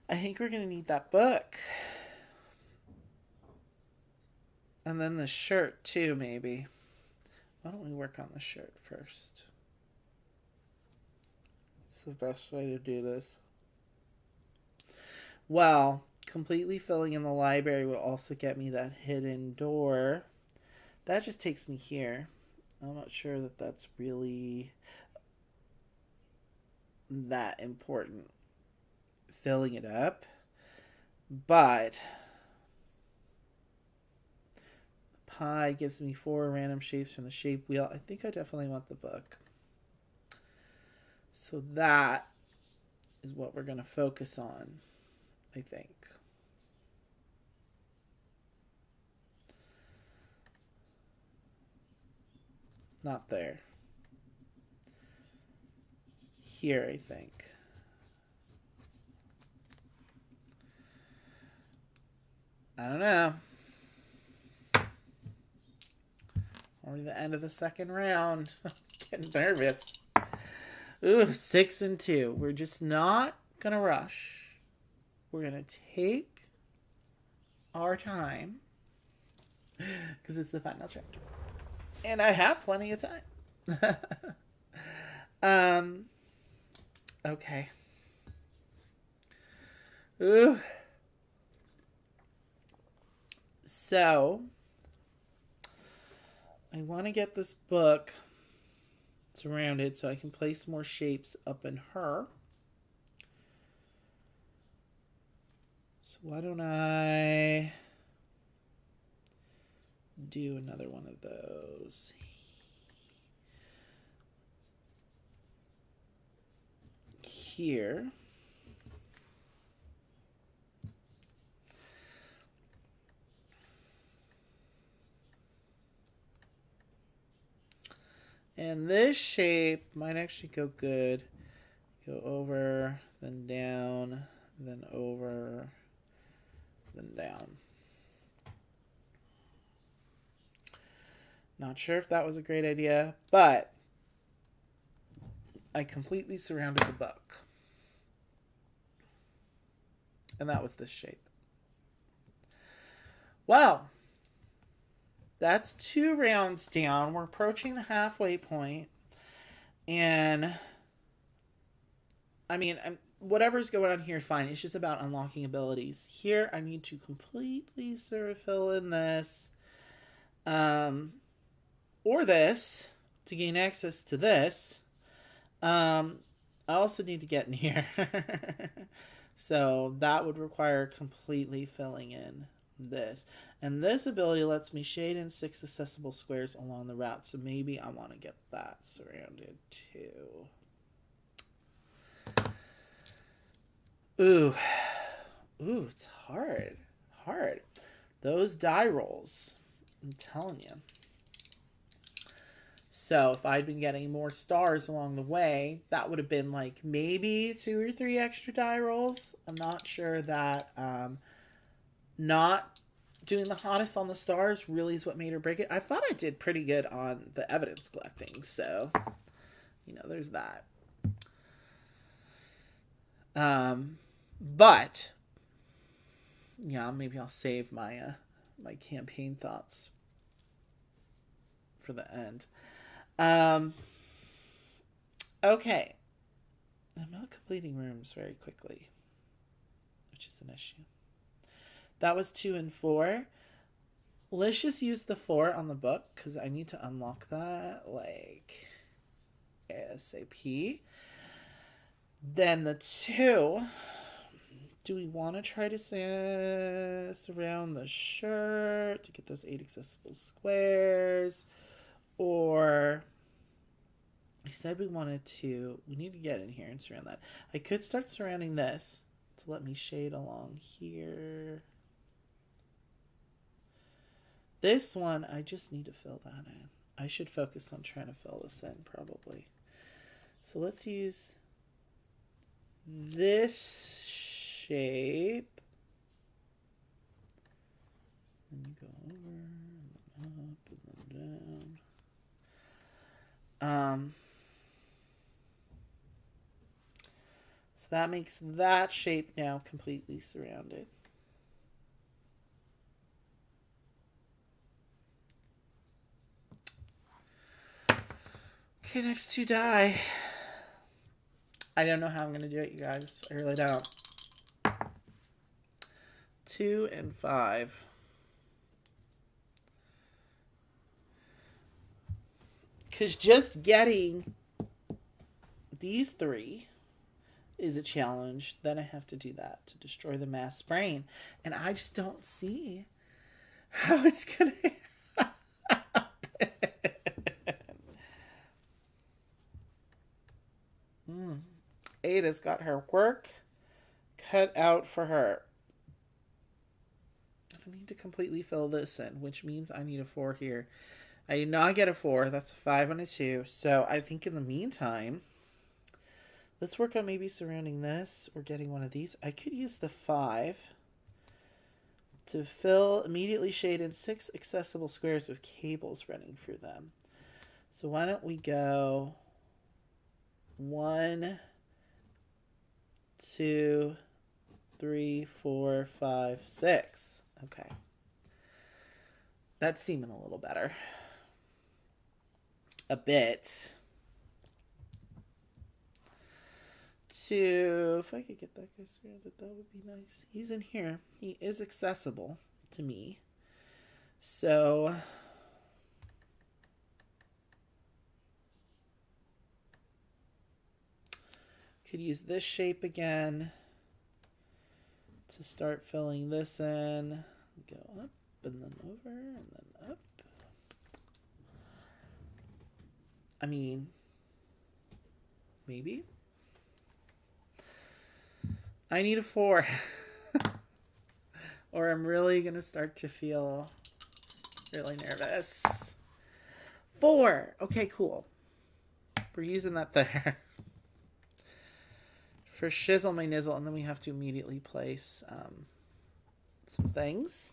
I think we're gonna need that book. And then the shirt, too, maybe. Why don't we work on the shirt first? It's the best way to do this. Well, completely filling in the library will also get me that hidden door. That just takes me here. I'm not sure that that's really that important. Filling it up. But pie gives me 4 random shapes from the shape wheel. I think I definitely want the book. So that is what we're going to focus on, I think. Not there. Here, I think. I don't know. Already the end of the second round. Getting nervous. Ooh, 6 and 2. We're just not gonna rush. We're gonna take our time because it's the final chapter, and I have plenty of time. Okay. Ooh. So I want to get this book surrounded so I can place more shapes up in her. So why don't I do another one of those here. And this shape might actually go good. Go over, then down, then over, then down. Not sure if that was a great idea, but I completely surrounded the book. And that was this shape. Well, that's 2 rounds down. We're approaching the halfway point. And I mean, whatever's going on here is fine. It's just about unlocking abilities. Here, I need to completely sort of fill in this. Or this to gain access to this. I also need to get in here. So that would require completely filling in this. And this ability lets me shade in 6 accessible squares along the route. So maybe I want to get that surrounded too. Ooh, it's hard. Those die rolls, I'm telling you. So if I'd been getting more stars along the way, that would have been like maybe 2 or 3 extra die rolls. I'm not sure that not doing the hottest on the stars really is what made or break it. I thought I did pretty good on the evidence collecting. So, there's that. But yeah, maybe I'll save my my campaign thoughts for the end. Okay. I'm not completing rooms very quickly, which is an issue. That was 2 and 4. Let's just use the 4 on the book because I need to unlock that like ASAP. Then the 2. Do we want to try to surround the shirt to get those 8 accessible squares? Or I said we need to get in here and surround that. I could start surrounding this to let me shade along here. This one, I just need to fill that in. I should focus on trying to fill this in, probably. So let's use this shape. Then you go over, and then up, and then down. So that makes that shape now completely surrounded. Okay, next two die. I don't know how I'm going to do it, you guys. I really don't. 2 and 5. Because just getting these 3 is a challenge. Then I have to do that to destroy the mass brain. And I just don't see how it's going to happen. Ada's got her work cut out for her. I need to completely fill this in, which means I need a 4 here. I did not get a 4. That's a 5 and a 2. So I think in the meantime, let's work on maybe surrounding this or getting one of these. I could use the 5 to fill, immediately shade in 6 accessible squares with cables running through them. So why don't we go 1, 2, 3, 4, 5, 6. Okay. That's seeming a little better. A bit. 2. If I could get that guy surrounded, that would be nice. He's in here. He is accessible to me. So could use this shape again to start filling this in. Go up and then over and then up. I mean, maybe. I need a 4. Or I'm really going to start to feel really nervous. 4. Okay, cool. We're using that there. For shizzle my nizzle, and then we have to immediately place some things.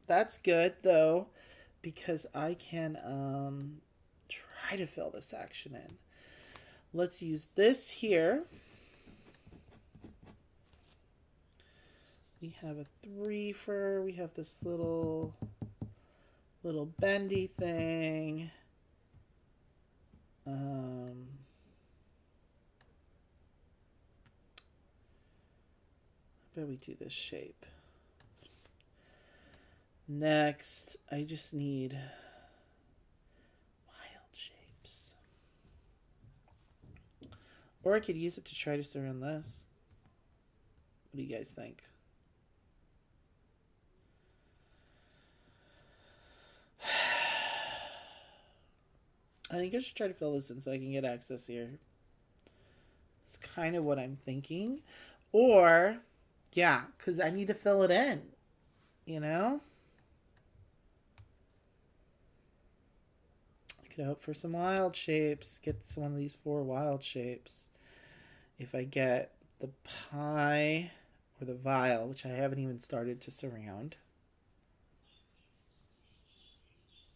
That's good, though, because I can try to fill this action in. Let's use this here. We have a 3 for, we have this little bendy thing. I bet we do this shape. Next, I just need wild shapes. Or I could use it to try to surround this. What do you guys think? I think I should try to fill this in so I can get access here. That's kind of what I'm thinking. Or, yeah, because I need to fill it in. You know? I could hope for some wild shapes. Get one of these 4 wild shapes. If I get the pie or the vial, which I haven't even started to surround.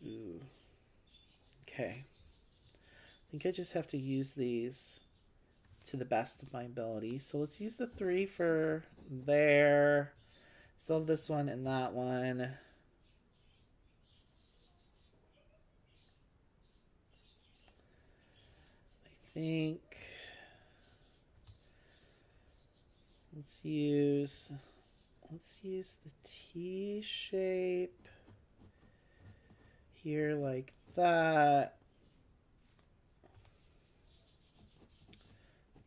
Ooh. Okay. I think I just have to use these to the best of my ability. So let's use the 3 for there. Still have this one and that one. I think let's use the T shape here like that.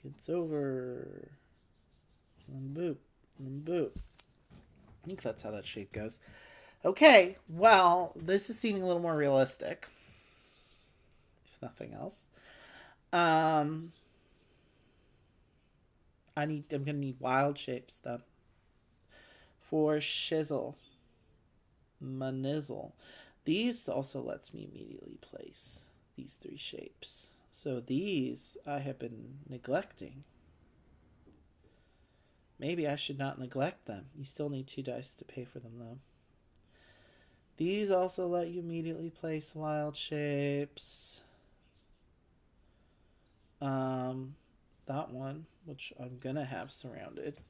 Gets over, and then boop, and then boop. I think that's how that shape goes. Okay, well, this is seeming a little more realistic, if nothing else. Um, I'm gonna need wild shapes though. For shizzle. Manizzle. These also lets me immediately place these three shapes. So these I have been neglecting. Maybe I should not neglect them. You still need 2 dice to pay for them though. These also let you immediately place wild shapes. That one, which I'm gonna have surrounded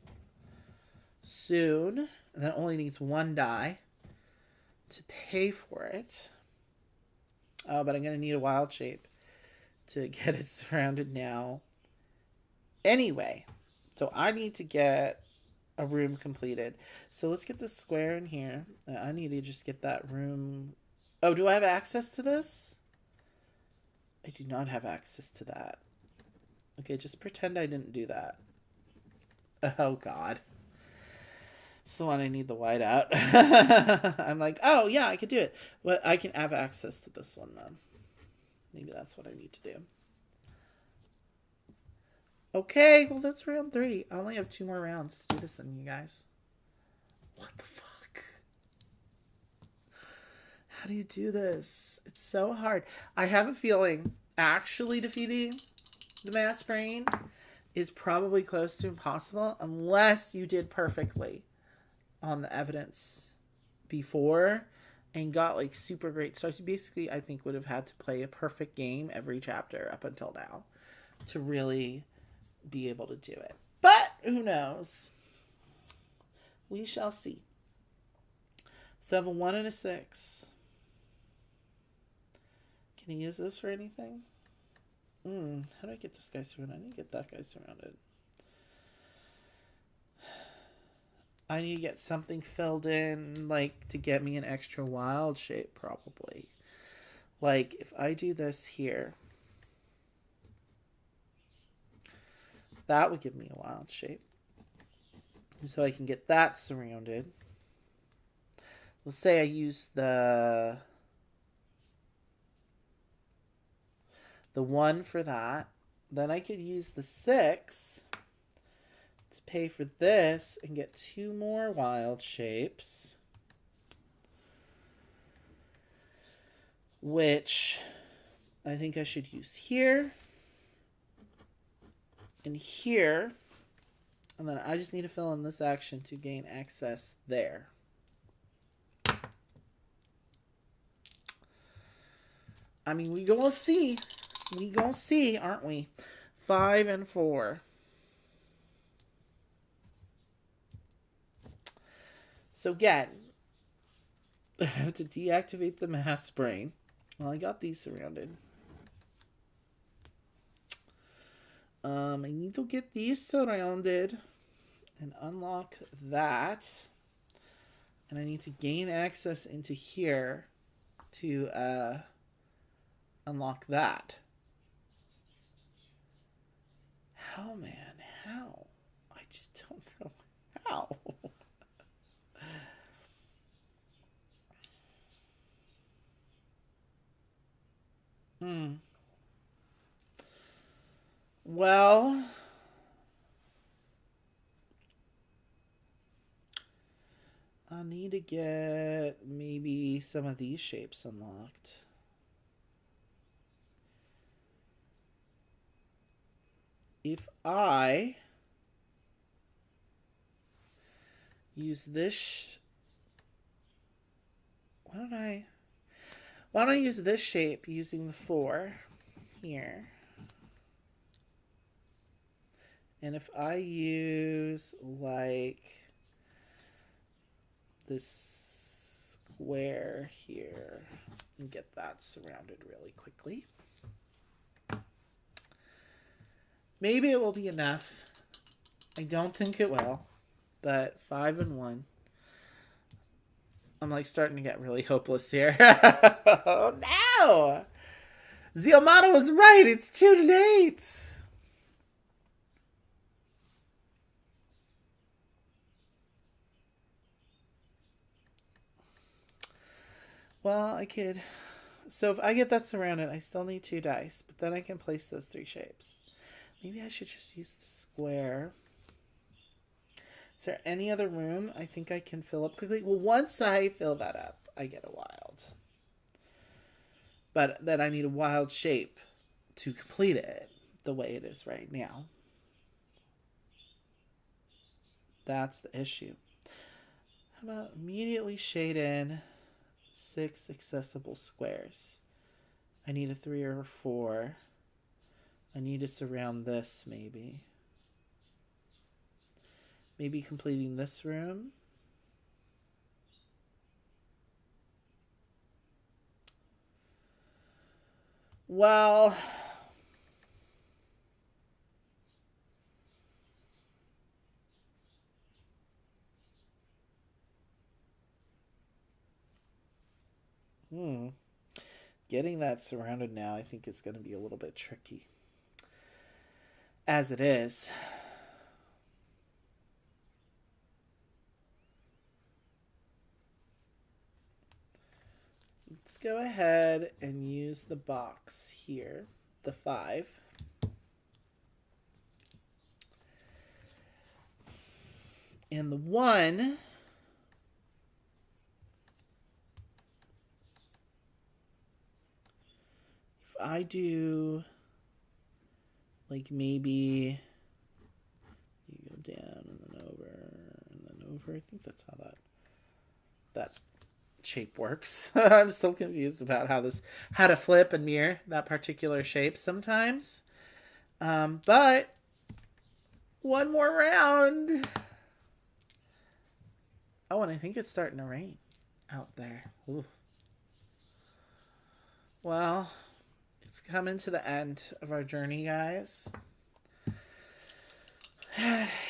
soon. And that only needs 1 die to pay for it. But I'm gonna need a wild shape to get it surrounded now. Anyway, so I need to get a room completed. So let's get this square in here. I need to just get that room. Oh, do I have access to this? I do not have access to that. Okay, just pretend I didn't do that. Oh, God. So when I need the white out. I'm like, oh, yeah, I could do it. But I can have access to this one, then. Maybe that's what I need to do. Okay, well, that's round 3. I only have 2 more rounds to do this in, you guys. What the fuck? How do you do this? It's so hard. I have a feeling actually defeating the mass brain is probably close to impossible unless you did perfectly on the evidence before and got like super great stars. You basically, I think, would have had to play a perfect game every chapter up until now to really be able to do it. But who knows? We shall see. So I have a 1 and a 6. Can I use this for anything? How do I get this guy surrounded? I need to get that guy surrounded. I need to get something filled in, like, to get me an extra wild shape, probably. Like, if I do this here, that would give me a wild shape. So I can get that surrounded. Let's say I use the 1 for that. Then I could use the 6 to pay for this and get 2 more wild shapes. Which I think I should use here and here. And then I just need to fill in this action to gain access there. I mean, we gonna see. We gonna see, aren't we? 5 and 4. So again, I have to deactivate the mass brain. Well, I got these surrounded. I need to get these surrounded and unlock that. And I need to gain access into here to unlock that. How, man? How? I just don't know how. Well, I need to get maybe some of these shapes unlocked. If I use this, why don't I use this shape using the 4 here? And if I use like this square here and get that surrounded really quickly, maybe it will be enough. I don't think it will, but 5 and 1. I'm like starting to get really hopeless here. Oh no! Ziomata was right. It's too late. Well, I could So if I get that surrounded, I still need 2 dice, but then I can place those 3 shapes. Maybe I should just use the square. Is there any other room I think I can fill up quickly? Well, once I fill that up, I get a wild. But then I need a wild shape to complete it the way it is right now. That's the issue. How about immediately shade in 6 accessible squares? I need a 3 or a 4. I need to surround this maybe. Maybe completing this room. Well, getting that surrounded now I think is going to be a little bit tricky. As it is. Let's go ahead and use the box here, the 5. And the 1, if I do, like maybe, you go down and then over, I think that's how that shape works. I'm still confused about how to flip and mirror that particular shape sometimes. But one more round. Oh, and I think it's starting to rain out there. Ooh. Well, it's coming to the end of our journey, guys.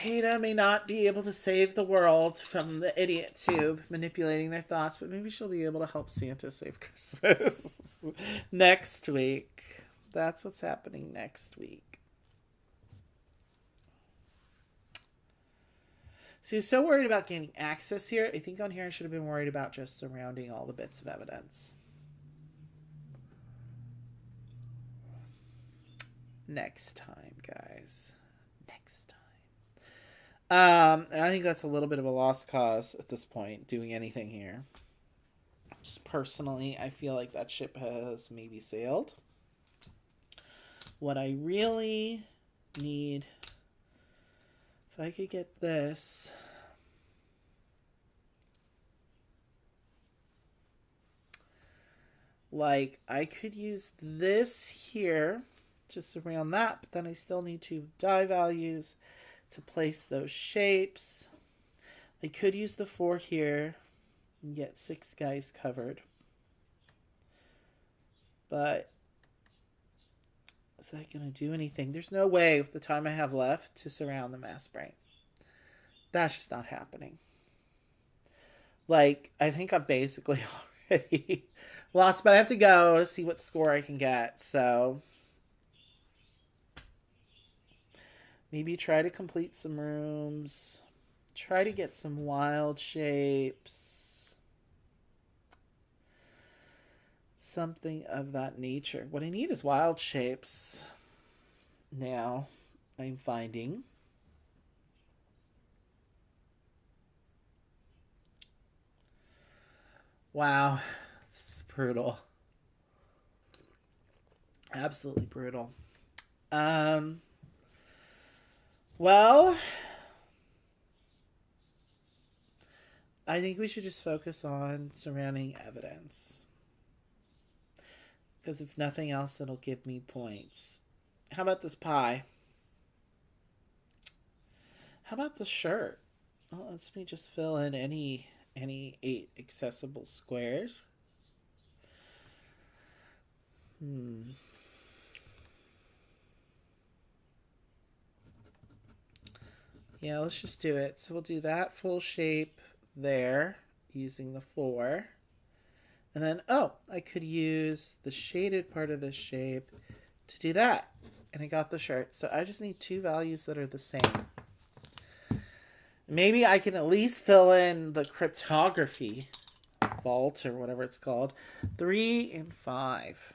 Ada may not be able to save the world from the idiot tube manipulating their thoughts, but maybe she'll be able to help Santa save Christmas next week. That's what's happening next week. So you're so worried about gaining access here. I think on here I should have been worried about just surrounding all the bits of evidence. Next time, guys. Next time. And I think that's a little bit of a lost cause at this point, doing anything here. Just personally, I feel like that ship has maybe sailed. What I really need, if I could get this, like I could use this here to surround that, but then I still need 2 die values to place those shapes. I could use the 4 here and get 6 guys covered. But is that going to do anything? There's no way with the time I have left to surround the mass brain. That's just not happening. Like, I think I'm basically already lost, but I have to go to see what score I can get. So maybe try to complete some rooms. Try to get some wild shapes. Something of that nature. What I need is wild shapes. Now, I'm finding. Wow. It's brutal. Absolutely brutal. Well, I think we should just focus on surrounding evidence. Because if nothing else, it'll give me points. How about this pie? How about the shirt? Well, let me just fill in any 8 accessible squares. Yeah, let's just do it. So we'll do that full shape there using the 4. And then, oh, I could use the shaded part of this shape to do that. And I got the shirt. So I just need 2 values that are the same. Maybe I can at least fill in the cryptography vault or whatever it's called. 3 and 5.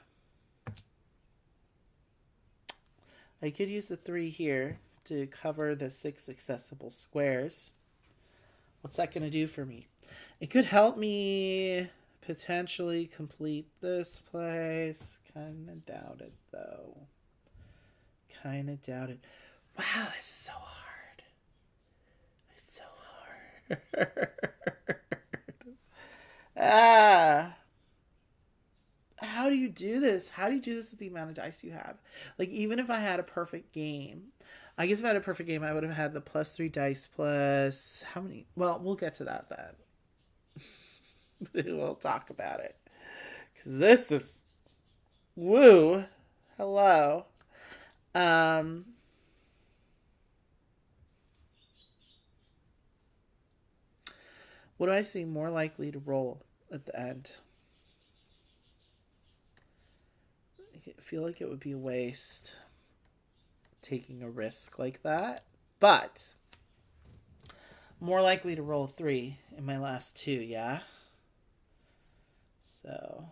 I could use the 3 here to cover the 6 accessible squares. What's that going to do for me? It could help me potentially complete this place. Kind of doubt it, though. Kind of doubt it. Wow, this is so hard. It's so hard. How do you do this? How do you do this with the amount of dice you have? Like, even if I had a perfect game, I guess if I had a perfect game, I would have had the +3 dice plus how many? Well, we'll get to that then. We'll talk about it. Because this is, woo, hello. What do I see more likely to roll at the end? I feel like it would be a waste taking a risk like that, but more likely to roll 3 in my last 2, yeah? So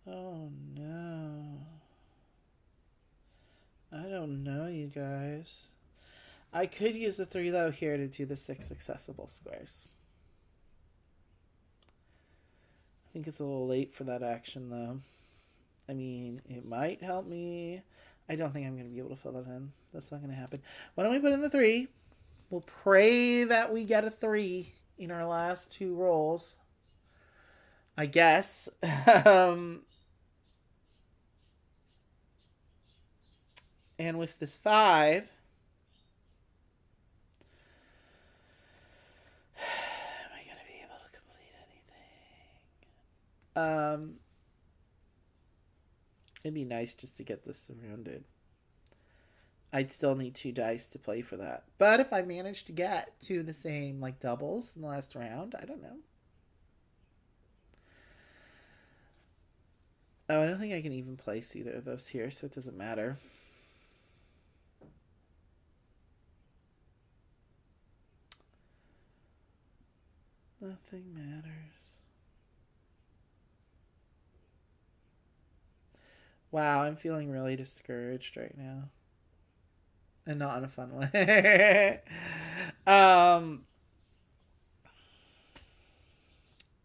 oh no, I don't know, you guys. I could use the 3 though here to do the 6 accessible squares. I think it's a little late for that action, though. I mean, it might help me. I don't think I'm going to be able to fill that in. That's not going to happen. Why don't we put in the 3? We'll pray that we get a 3 in our last 2 rolls. I guess. And with this 5... it'd be nice just to get this surrounded. I'd still need 2 dice to play for that. But if I manage to get 2 of the same, like, doubles in the last round, I don't know. Oh, I don't think I can even place either of those here, so it doesn't matter. Nothing matters. Wow, I'm feeling really discouraged right now. And not in a fun way.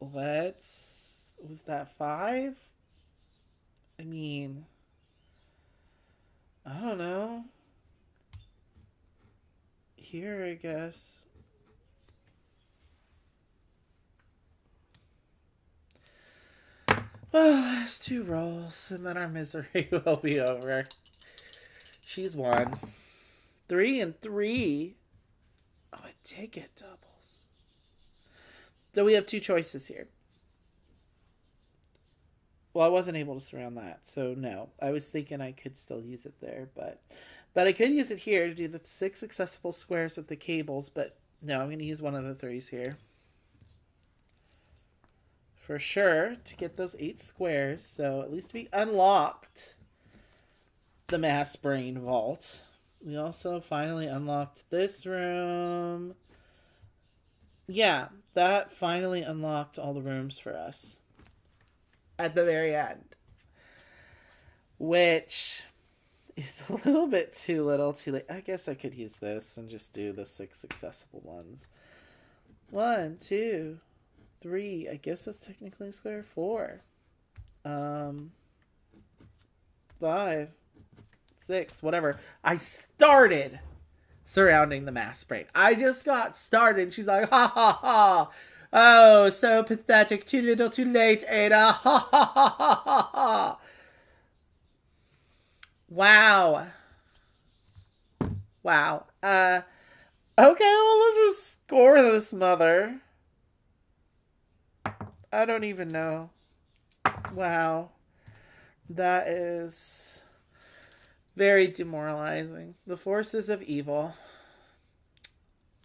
Let's... With that 5? I mean... I don't know. Here, I guess. Well, last 2 rolls, and then our misery will be over. She's won. 3 and 3. Oh, I did get doubles. So we have 2 choices here. Well, I wasn't able to surround that, so no. I was thinking I could still use it there, but I could use it here to do the 6 accessible squares with the cables, but no, I'm going to use one of the 3s here. For sure, to get those 8 squares, so at least we unlocked the Mass Brain Vault. We also finally unlocked this room. Yeah, that finally unlocked all the rooms for us. At the very end. Which is a little bit too little, too late. I guess I could use this and just do the 6 accessible ones. 1, 2... 3, I guess that's technically a square. 4, 5, 6, whatever. I started surrounding the Mass Brain. I just got started. She's like, ha ha ha. Oh, so pathetic. Too little, too late, Ada. Ha ha ha ha ha ha. Wow. Wow. Okay, well, let's just score this mother. I don't even know. Wow. That is very demoralizing. The forces of evil.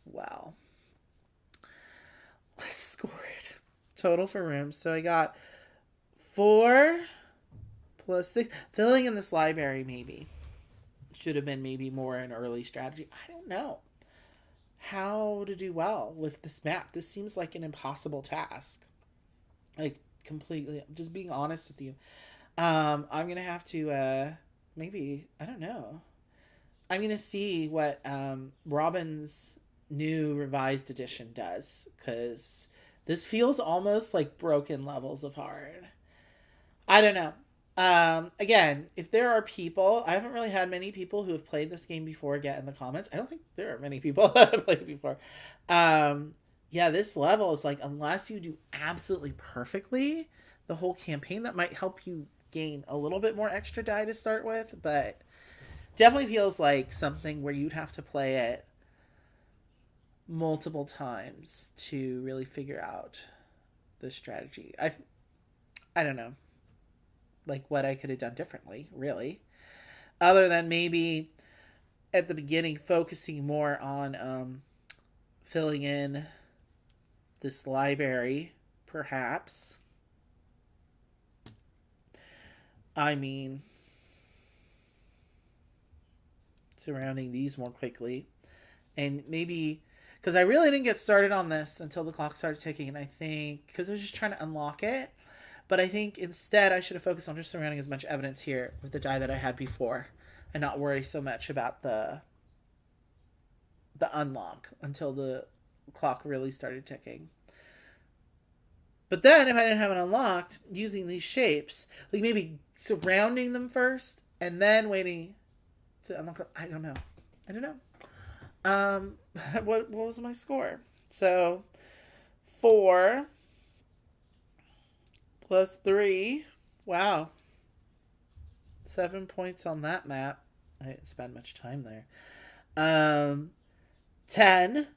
Wow. Let's score it. Total for rooms. So I got 4 plus 6. Filling in this library maybe. Should have been maybe more an early strategy. I don't know. how to do well with this map. This seems like an impossible task. Like, completely, just being honest with you. I'm going to have to, maybe, I don't know. I'm going to see what Robin's new revised edition does, because this feels almost like broken levels of hard. I don't know. Again, if there are people, I haven't really had many people who have played this game before get in the comments. I don't think there are many people that have played it before. Yeah, this level is like, unless you do absolutely perfectly the whole campaign, that might help you gain a little bit more extra die to start with, but definitely feels like something where you'd have to play it multiple times to really figure out the strategy. I don't know, like, what I could have done differently, really, other than maybe at the beginning focusing more on filling in this library, perhaps. I mean, surrounding these more quickly, and maybe, because I really didn't get started on this until the clock started ticking, and I think because I was just trying to unlock it, but I think instead I should have focused on just surrounding as much evidence here with the die that I had before, and not worry so much about the unlock until the clock really started ticking. But then if I didn't have it unlocked, using these shapes, like maybe surrounding them first and then waiting to unlock them. I don't know. What was my score? So 4 plus 3. Wow. 7 points on that map. I didn't spend much time there. 10.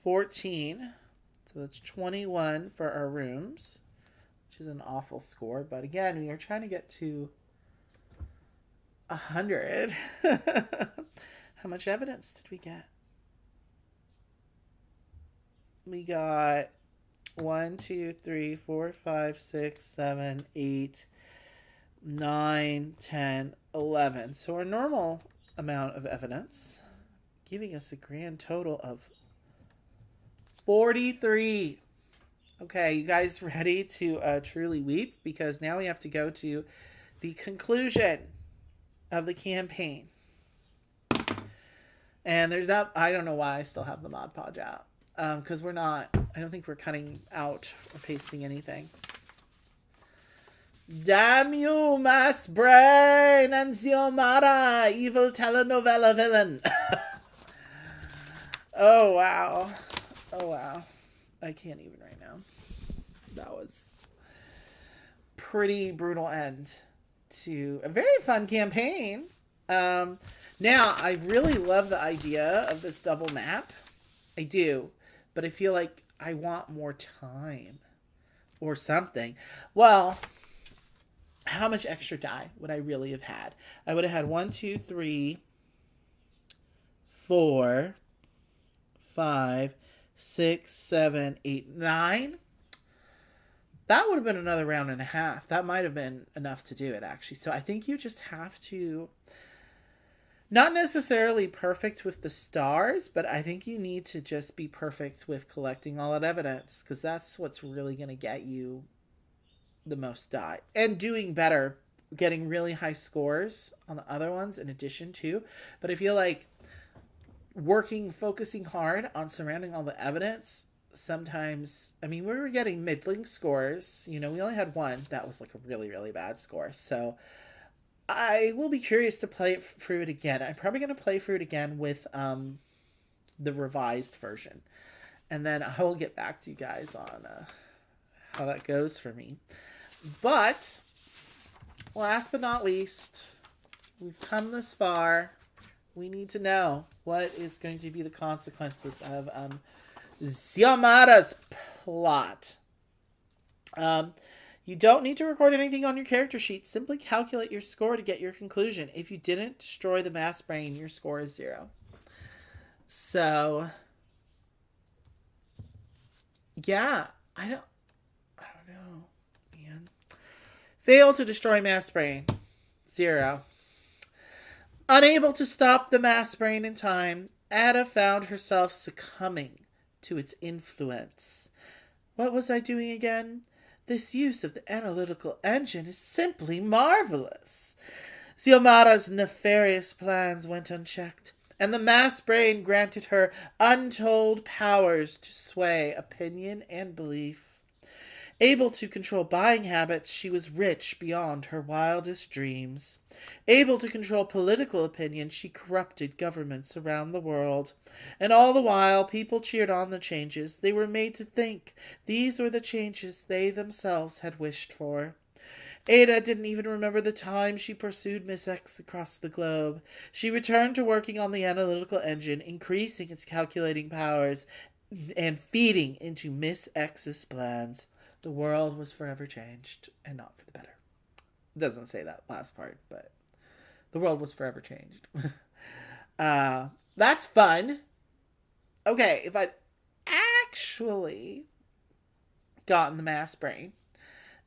14. So that's 21 for our rooms, which is an awful score. But again, we are trying to get to 100. How much evidence did we get? We got 1, 2, 3, 4, 5, 6, 7, 8, 9, 10, 11. So our normal amount of evidence, giving us a grand total of 43. Okay, you guys ready to truly weep? Because now we have to go to the conclusion of the campaign. And there's not, I don't know why I still have the Mod Podge out. Because we're not, I don't think we're cutting out or pasting anything. Damn you, mass brain and Xiomara, evil telenovela villain. Oh, wow. Oh, wow. I can't even right now. That was pretty brutal end to a very fun campaign. Now, I really love the idea of this double map. I do. But I feel like I want more time or something. Well, how much extra die would I really have had? I would have had 1, 2, 3, 4, 5, 6, 7, 8, 9. That would have been another round and a half. That might have been enough to do it, actually. So I think you just have to, not necessarily perfect with the stars, but I think you need to just be perfect with collecting all that evidence, because that's what's really going to get you the most die. And doing better, getting really high scores on the other ones in addition to. But I feel like focusing hard on surrounding all the evidence, sometimes, I mean, we were getting middling scores. You know, we only had one that was like a really, really bad score. So I will be curious to play it through it again. I'm probably going to play through it again with the revised version. And then I will get back to you guys on how that goes for me. But last but not least, we've come this far. We need to know what is going to be the consequences of Xiomara's plot. You don't need to record anything on your character sheet. Simply calculate your score to get your conclusion. If you didn't destroy the mass brain, your score is 0. So, yeah, I don't know, man. Fail to destroy mass brain, 0. Unable to stop the mass brain in time, Ada found herself succumbing to its influence. What was I doing again? This use of the analytical engine is simply marvelous. Xiomara's nefarious plans went unchecked, and the mass brain granted her untold powers to sway opinion and belief. Able to control buying habits, she was rich beyond her wildest dreams. Able to control political opinion, she corrupted governments around the world. And all the while, people cheered on the changes they were made to think these were the changes they themselves had wished for. Ada didn't even remember the time she pursued Miss X across the globe. She returned to working on the analytical engine, increasing its calculating powers and feeding into Miss X's plans. The world was forever changed, and not for the better. It doesn't say that last part, but the world was forever changed. That's fun. Okay, if I'd actually gotten the mass brain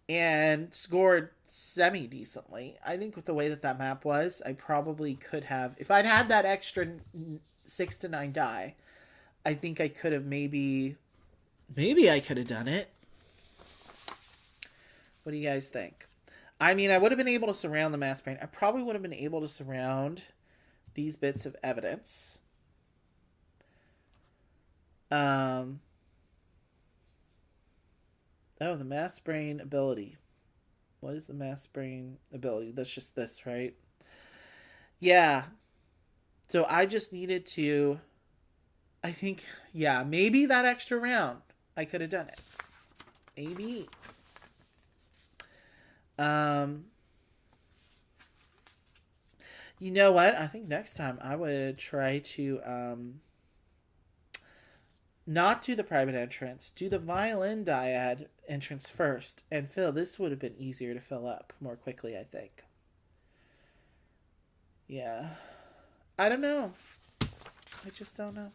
and scored semi-decently, I think with the way that map was, I probably could have, if I'd had that extra 6 to 9 die, I think I could have maybe I could have done it. What do you guys think? I mean, I would have been able to surround the mass brain. I probably would have been able to surround these bits of evidence. Oh, the mass brain ability. What is the mass brain ability? That's just this, right? Yeah. So I just needed to, I think, yeah, maybe that extra round, I could have done it. Maybe. You know what? I think next time I would try to not do the private entrance, do the violin dyad entrance first, and fill. This would have been easier to fill up more quickly, I think. Yeah. I don't know. I just don't know.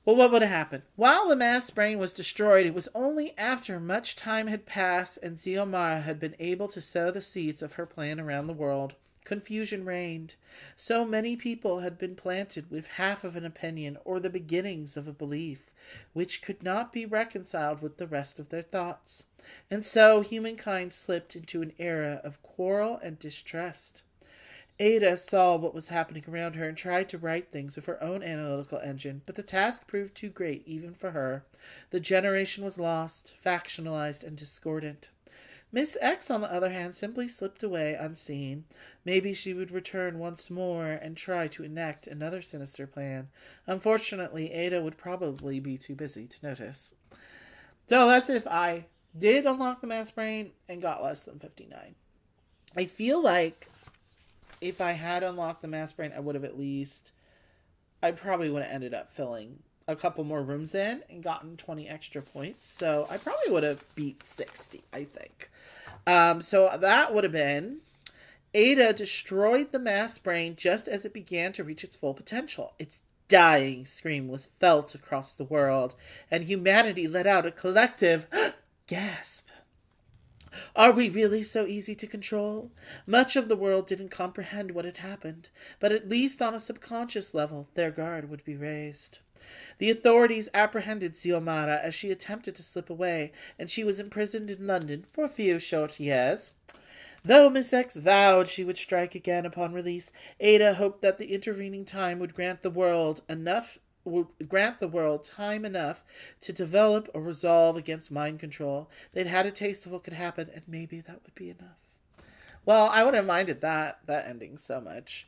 Well, what would have happened? While the mass brain was destroyed, it was only after much time had passed and Xiomara had been able to sow the seeds of her plan around the world. Confusion reigned. So many people had been planted with half of an opinion or the beginnings of a belief, which could not be reconciled with the rest of their thoughts. And so humankind slipped into an era of quarrel and distrust. Ada saw what was happening around her and tried to right things with her own analytical engine, but the task proved too great even for her. The generation was lost, factionalized, and discordant. Miss X, on the other hand, simply slipped away unseen. Maybe she would return once more and try to enact another sinister plan. Unfortunately, Ada would probably be too busy to notice. So that's if I did unlock the mass brain and got less than 59. I feel like if I had unlocked the mass brain, I would have I probably would have ended up filling a couple more rooms in and gotten 20 extra points. So I probably would have beat 60, I think. So that would have been Ada destroyed the mass brain just as it began to reach its full potential. Its dying scream was felt across the world, and humanity let out a collective gasp. Are we really so easy to control? Much of the world didn't comprehend what had happened, but at least on a subconscious level, their guard would be raised. The authorities apprehended Xiomara as she attempted to slip away, and she was imprisoned in London for a few short years. Though Miss X vowed she would strike again upon release, Ada hoped that the intervening time would grant the world time enough to develop a resolve against mind control. They'd had a taste of what could happen, and maybe that would be enough. Well, I would have minded that ending so much.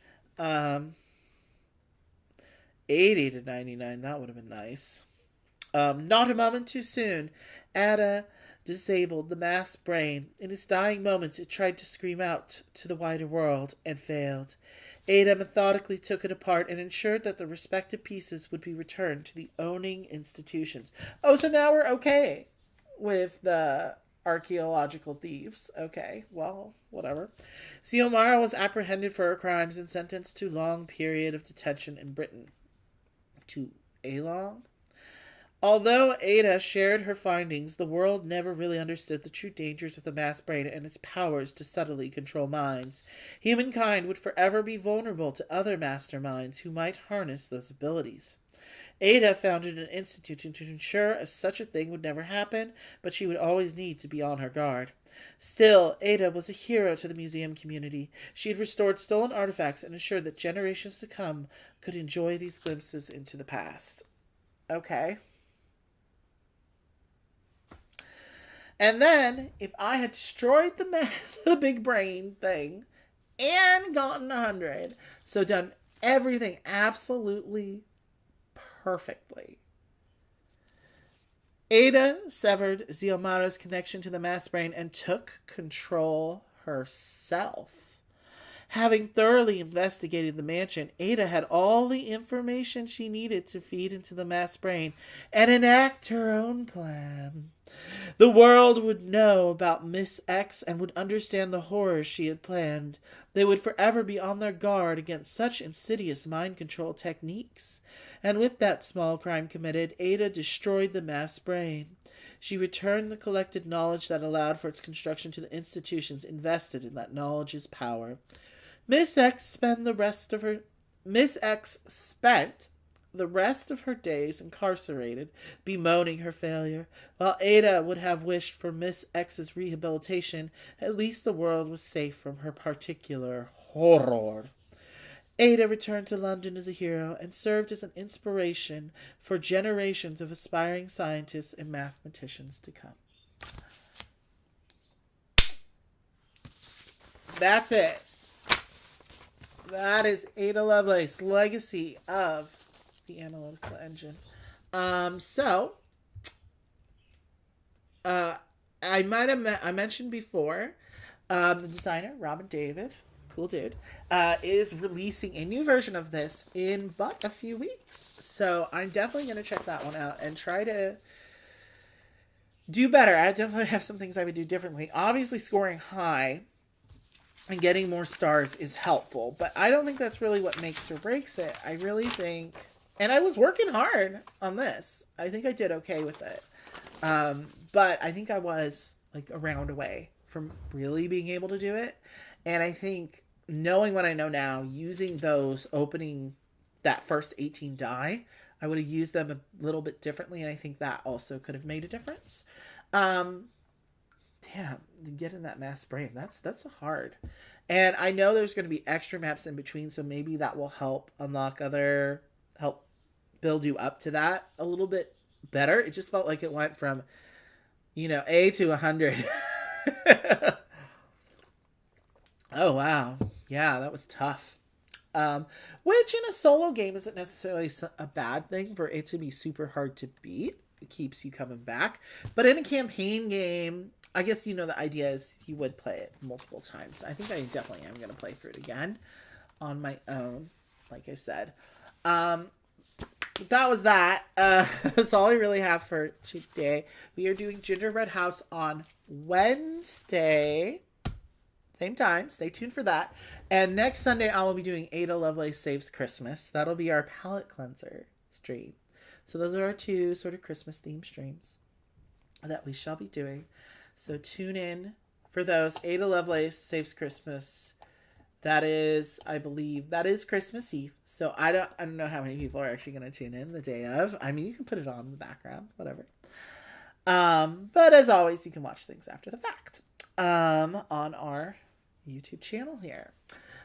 80 to 99, that would have been nice. Not a moment too soon, Ada disabled the mass brain. In its dying moments, it tried to scream out to the wider world, and failed. Ada methodically took it apart and ensured that the respective pieces would be returned to the owning institutions. Oh, so now we're okay with the archaeological thieves. Okay, well, whatever. Xiomara was apprehended for her crimes and sentenced to a long period of detention in Britain. To a long? Although Ada shared her findings, the world never really understood the true dangers of the mass brain and its powers to subtly control minds. Humankind would forever be vulnerable to other masterminds who might harness those abilities. Ada founded an institute to ensure such a thing would never happen, but she would always need to be on her guard. Still, Ada was a hero to the museum community. She had restored stolen artifacts and ensured that generations to come could enjoy these glimpses into the past. Okay. And then, if I had destroyed the big brain thing and gotten 100, so done everything absolutely perfectly, Ada severed Xiomara's connection to the mass brain and took control herself. Having thoroughly investigated the mansion, Ada had all the information she needed to feed into the mass brain and enact her own plan. The world would know about Miss X and would understand the horrors she had planned. They would forever be on their guard against such insidious mind control techniques. And with that small crime committed, Ada destroyed the mass brain. She returned the collected knowledge that allowed for its construction to the institutions invested in that knowledge's power. Miss X spent the rest of her days incarcerated, bemoaning her failure. While Ada would have wished for Miss X's rehabilitation, at least the world was safe from her particular horror. Ada returned to London as a hero and served as an inspiration for generations of aspiring scientists and mathematicians to come. That's it. That is Ada Lovelace, Legacy of the Analytical Engine. I mentioned before, the designer, Robin David, cool dude, is releasing a new version of this in but a few weeks. So I'm definitely going to check that one out and try to do better. I definitely have some things I would do differently. Obviously, scoring high and getting more stars is helpful, but I don't think that's really what makes or breaks it. I really think, and I was working hard on this. I think I did okay with it. But I think I was like a round away from really being able to do it. And I think knowing what I know now, using those opening that first 18 die, I would have used them a little bit differently. And I think that also could have made a difference. Damn, getting that mass brain, that's hard. And I know there's going to be extra maps in between, so maybe that will help help build you up to that a little bit better. It just felt like it went from, A to 100. Oh, wow. Yeah, that was tough. Which in a solo game isn't necessarily a bad thing for it to be super hard to beat. It keeps you coming back. But in a campaign game, I guess, the idea is you would play it multiple times. I think I definitely am going to play through it again on my own, like I said. That was that. That's all I really have for today. We are doing Gingerbread House on Wednesday. Same time. Stay tuned for that. And next Sunday, I will be doing Ada Lovelace Saves Christmas. That'll be our palette cleanser stream. So those are our two sort of Christmas themed streams that we shall be doing. So tune in for those. Ada Lovelace Saves Christmas. That is, I believe, Christmas Eve. So I don't know how many people are actually going to tune in the day of. I mean, you can put it on in the background, whatever. But as always, you can watch things after the fact on our YouTube channel here.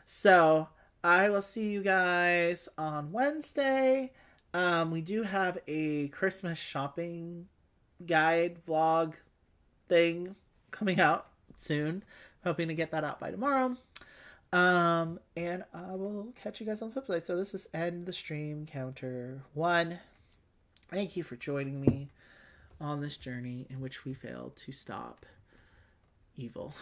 So I will see you guys on Wednesday. We do have a Christmas shopping guide vlog thing coming out soon. Hoping to get that out by tomorrow. And I will catch you guys on the flip side. So this is End the Stream Counter 1. Thank you for joining me on this journey in which we failed to stop evil.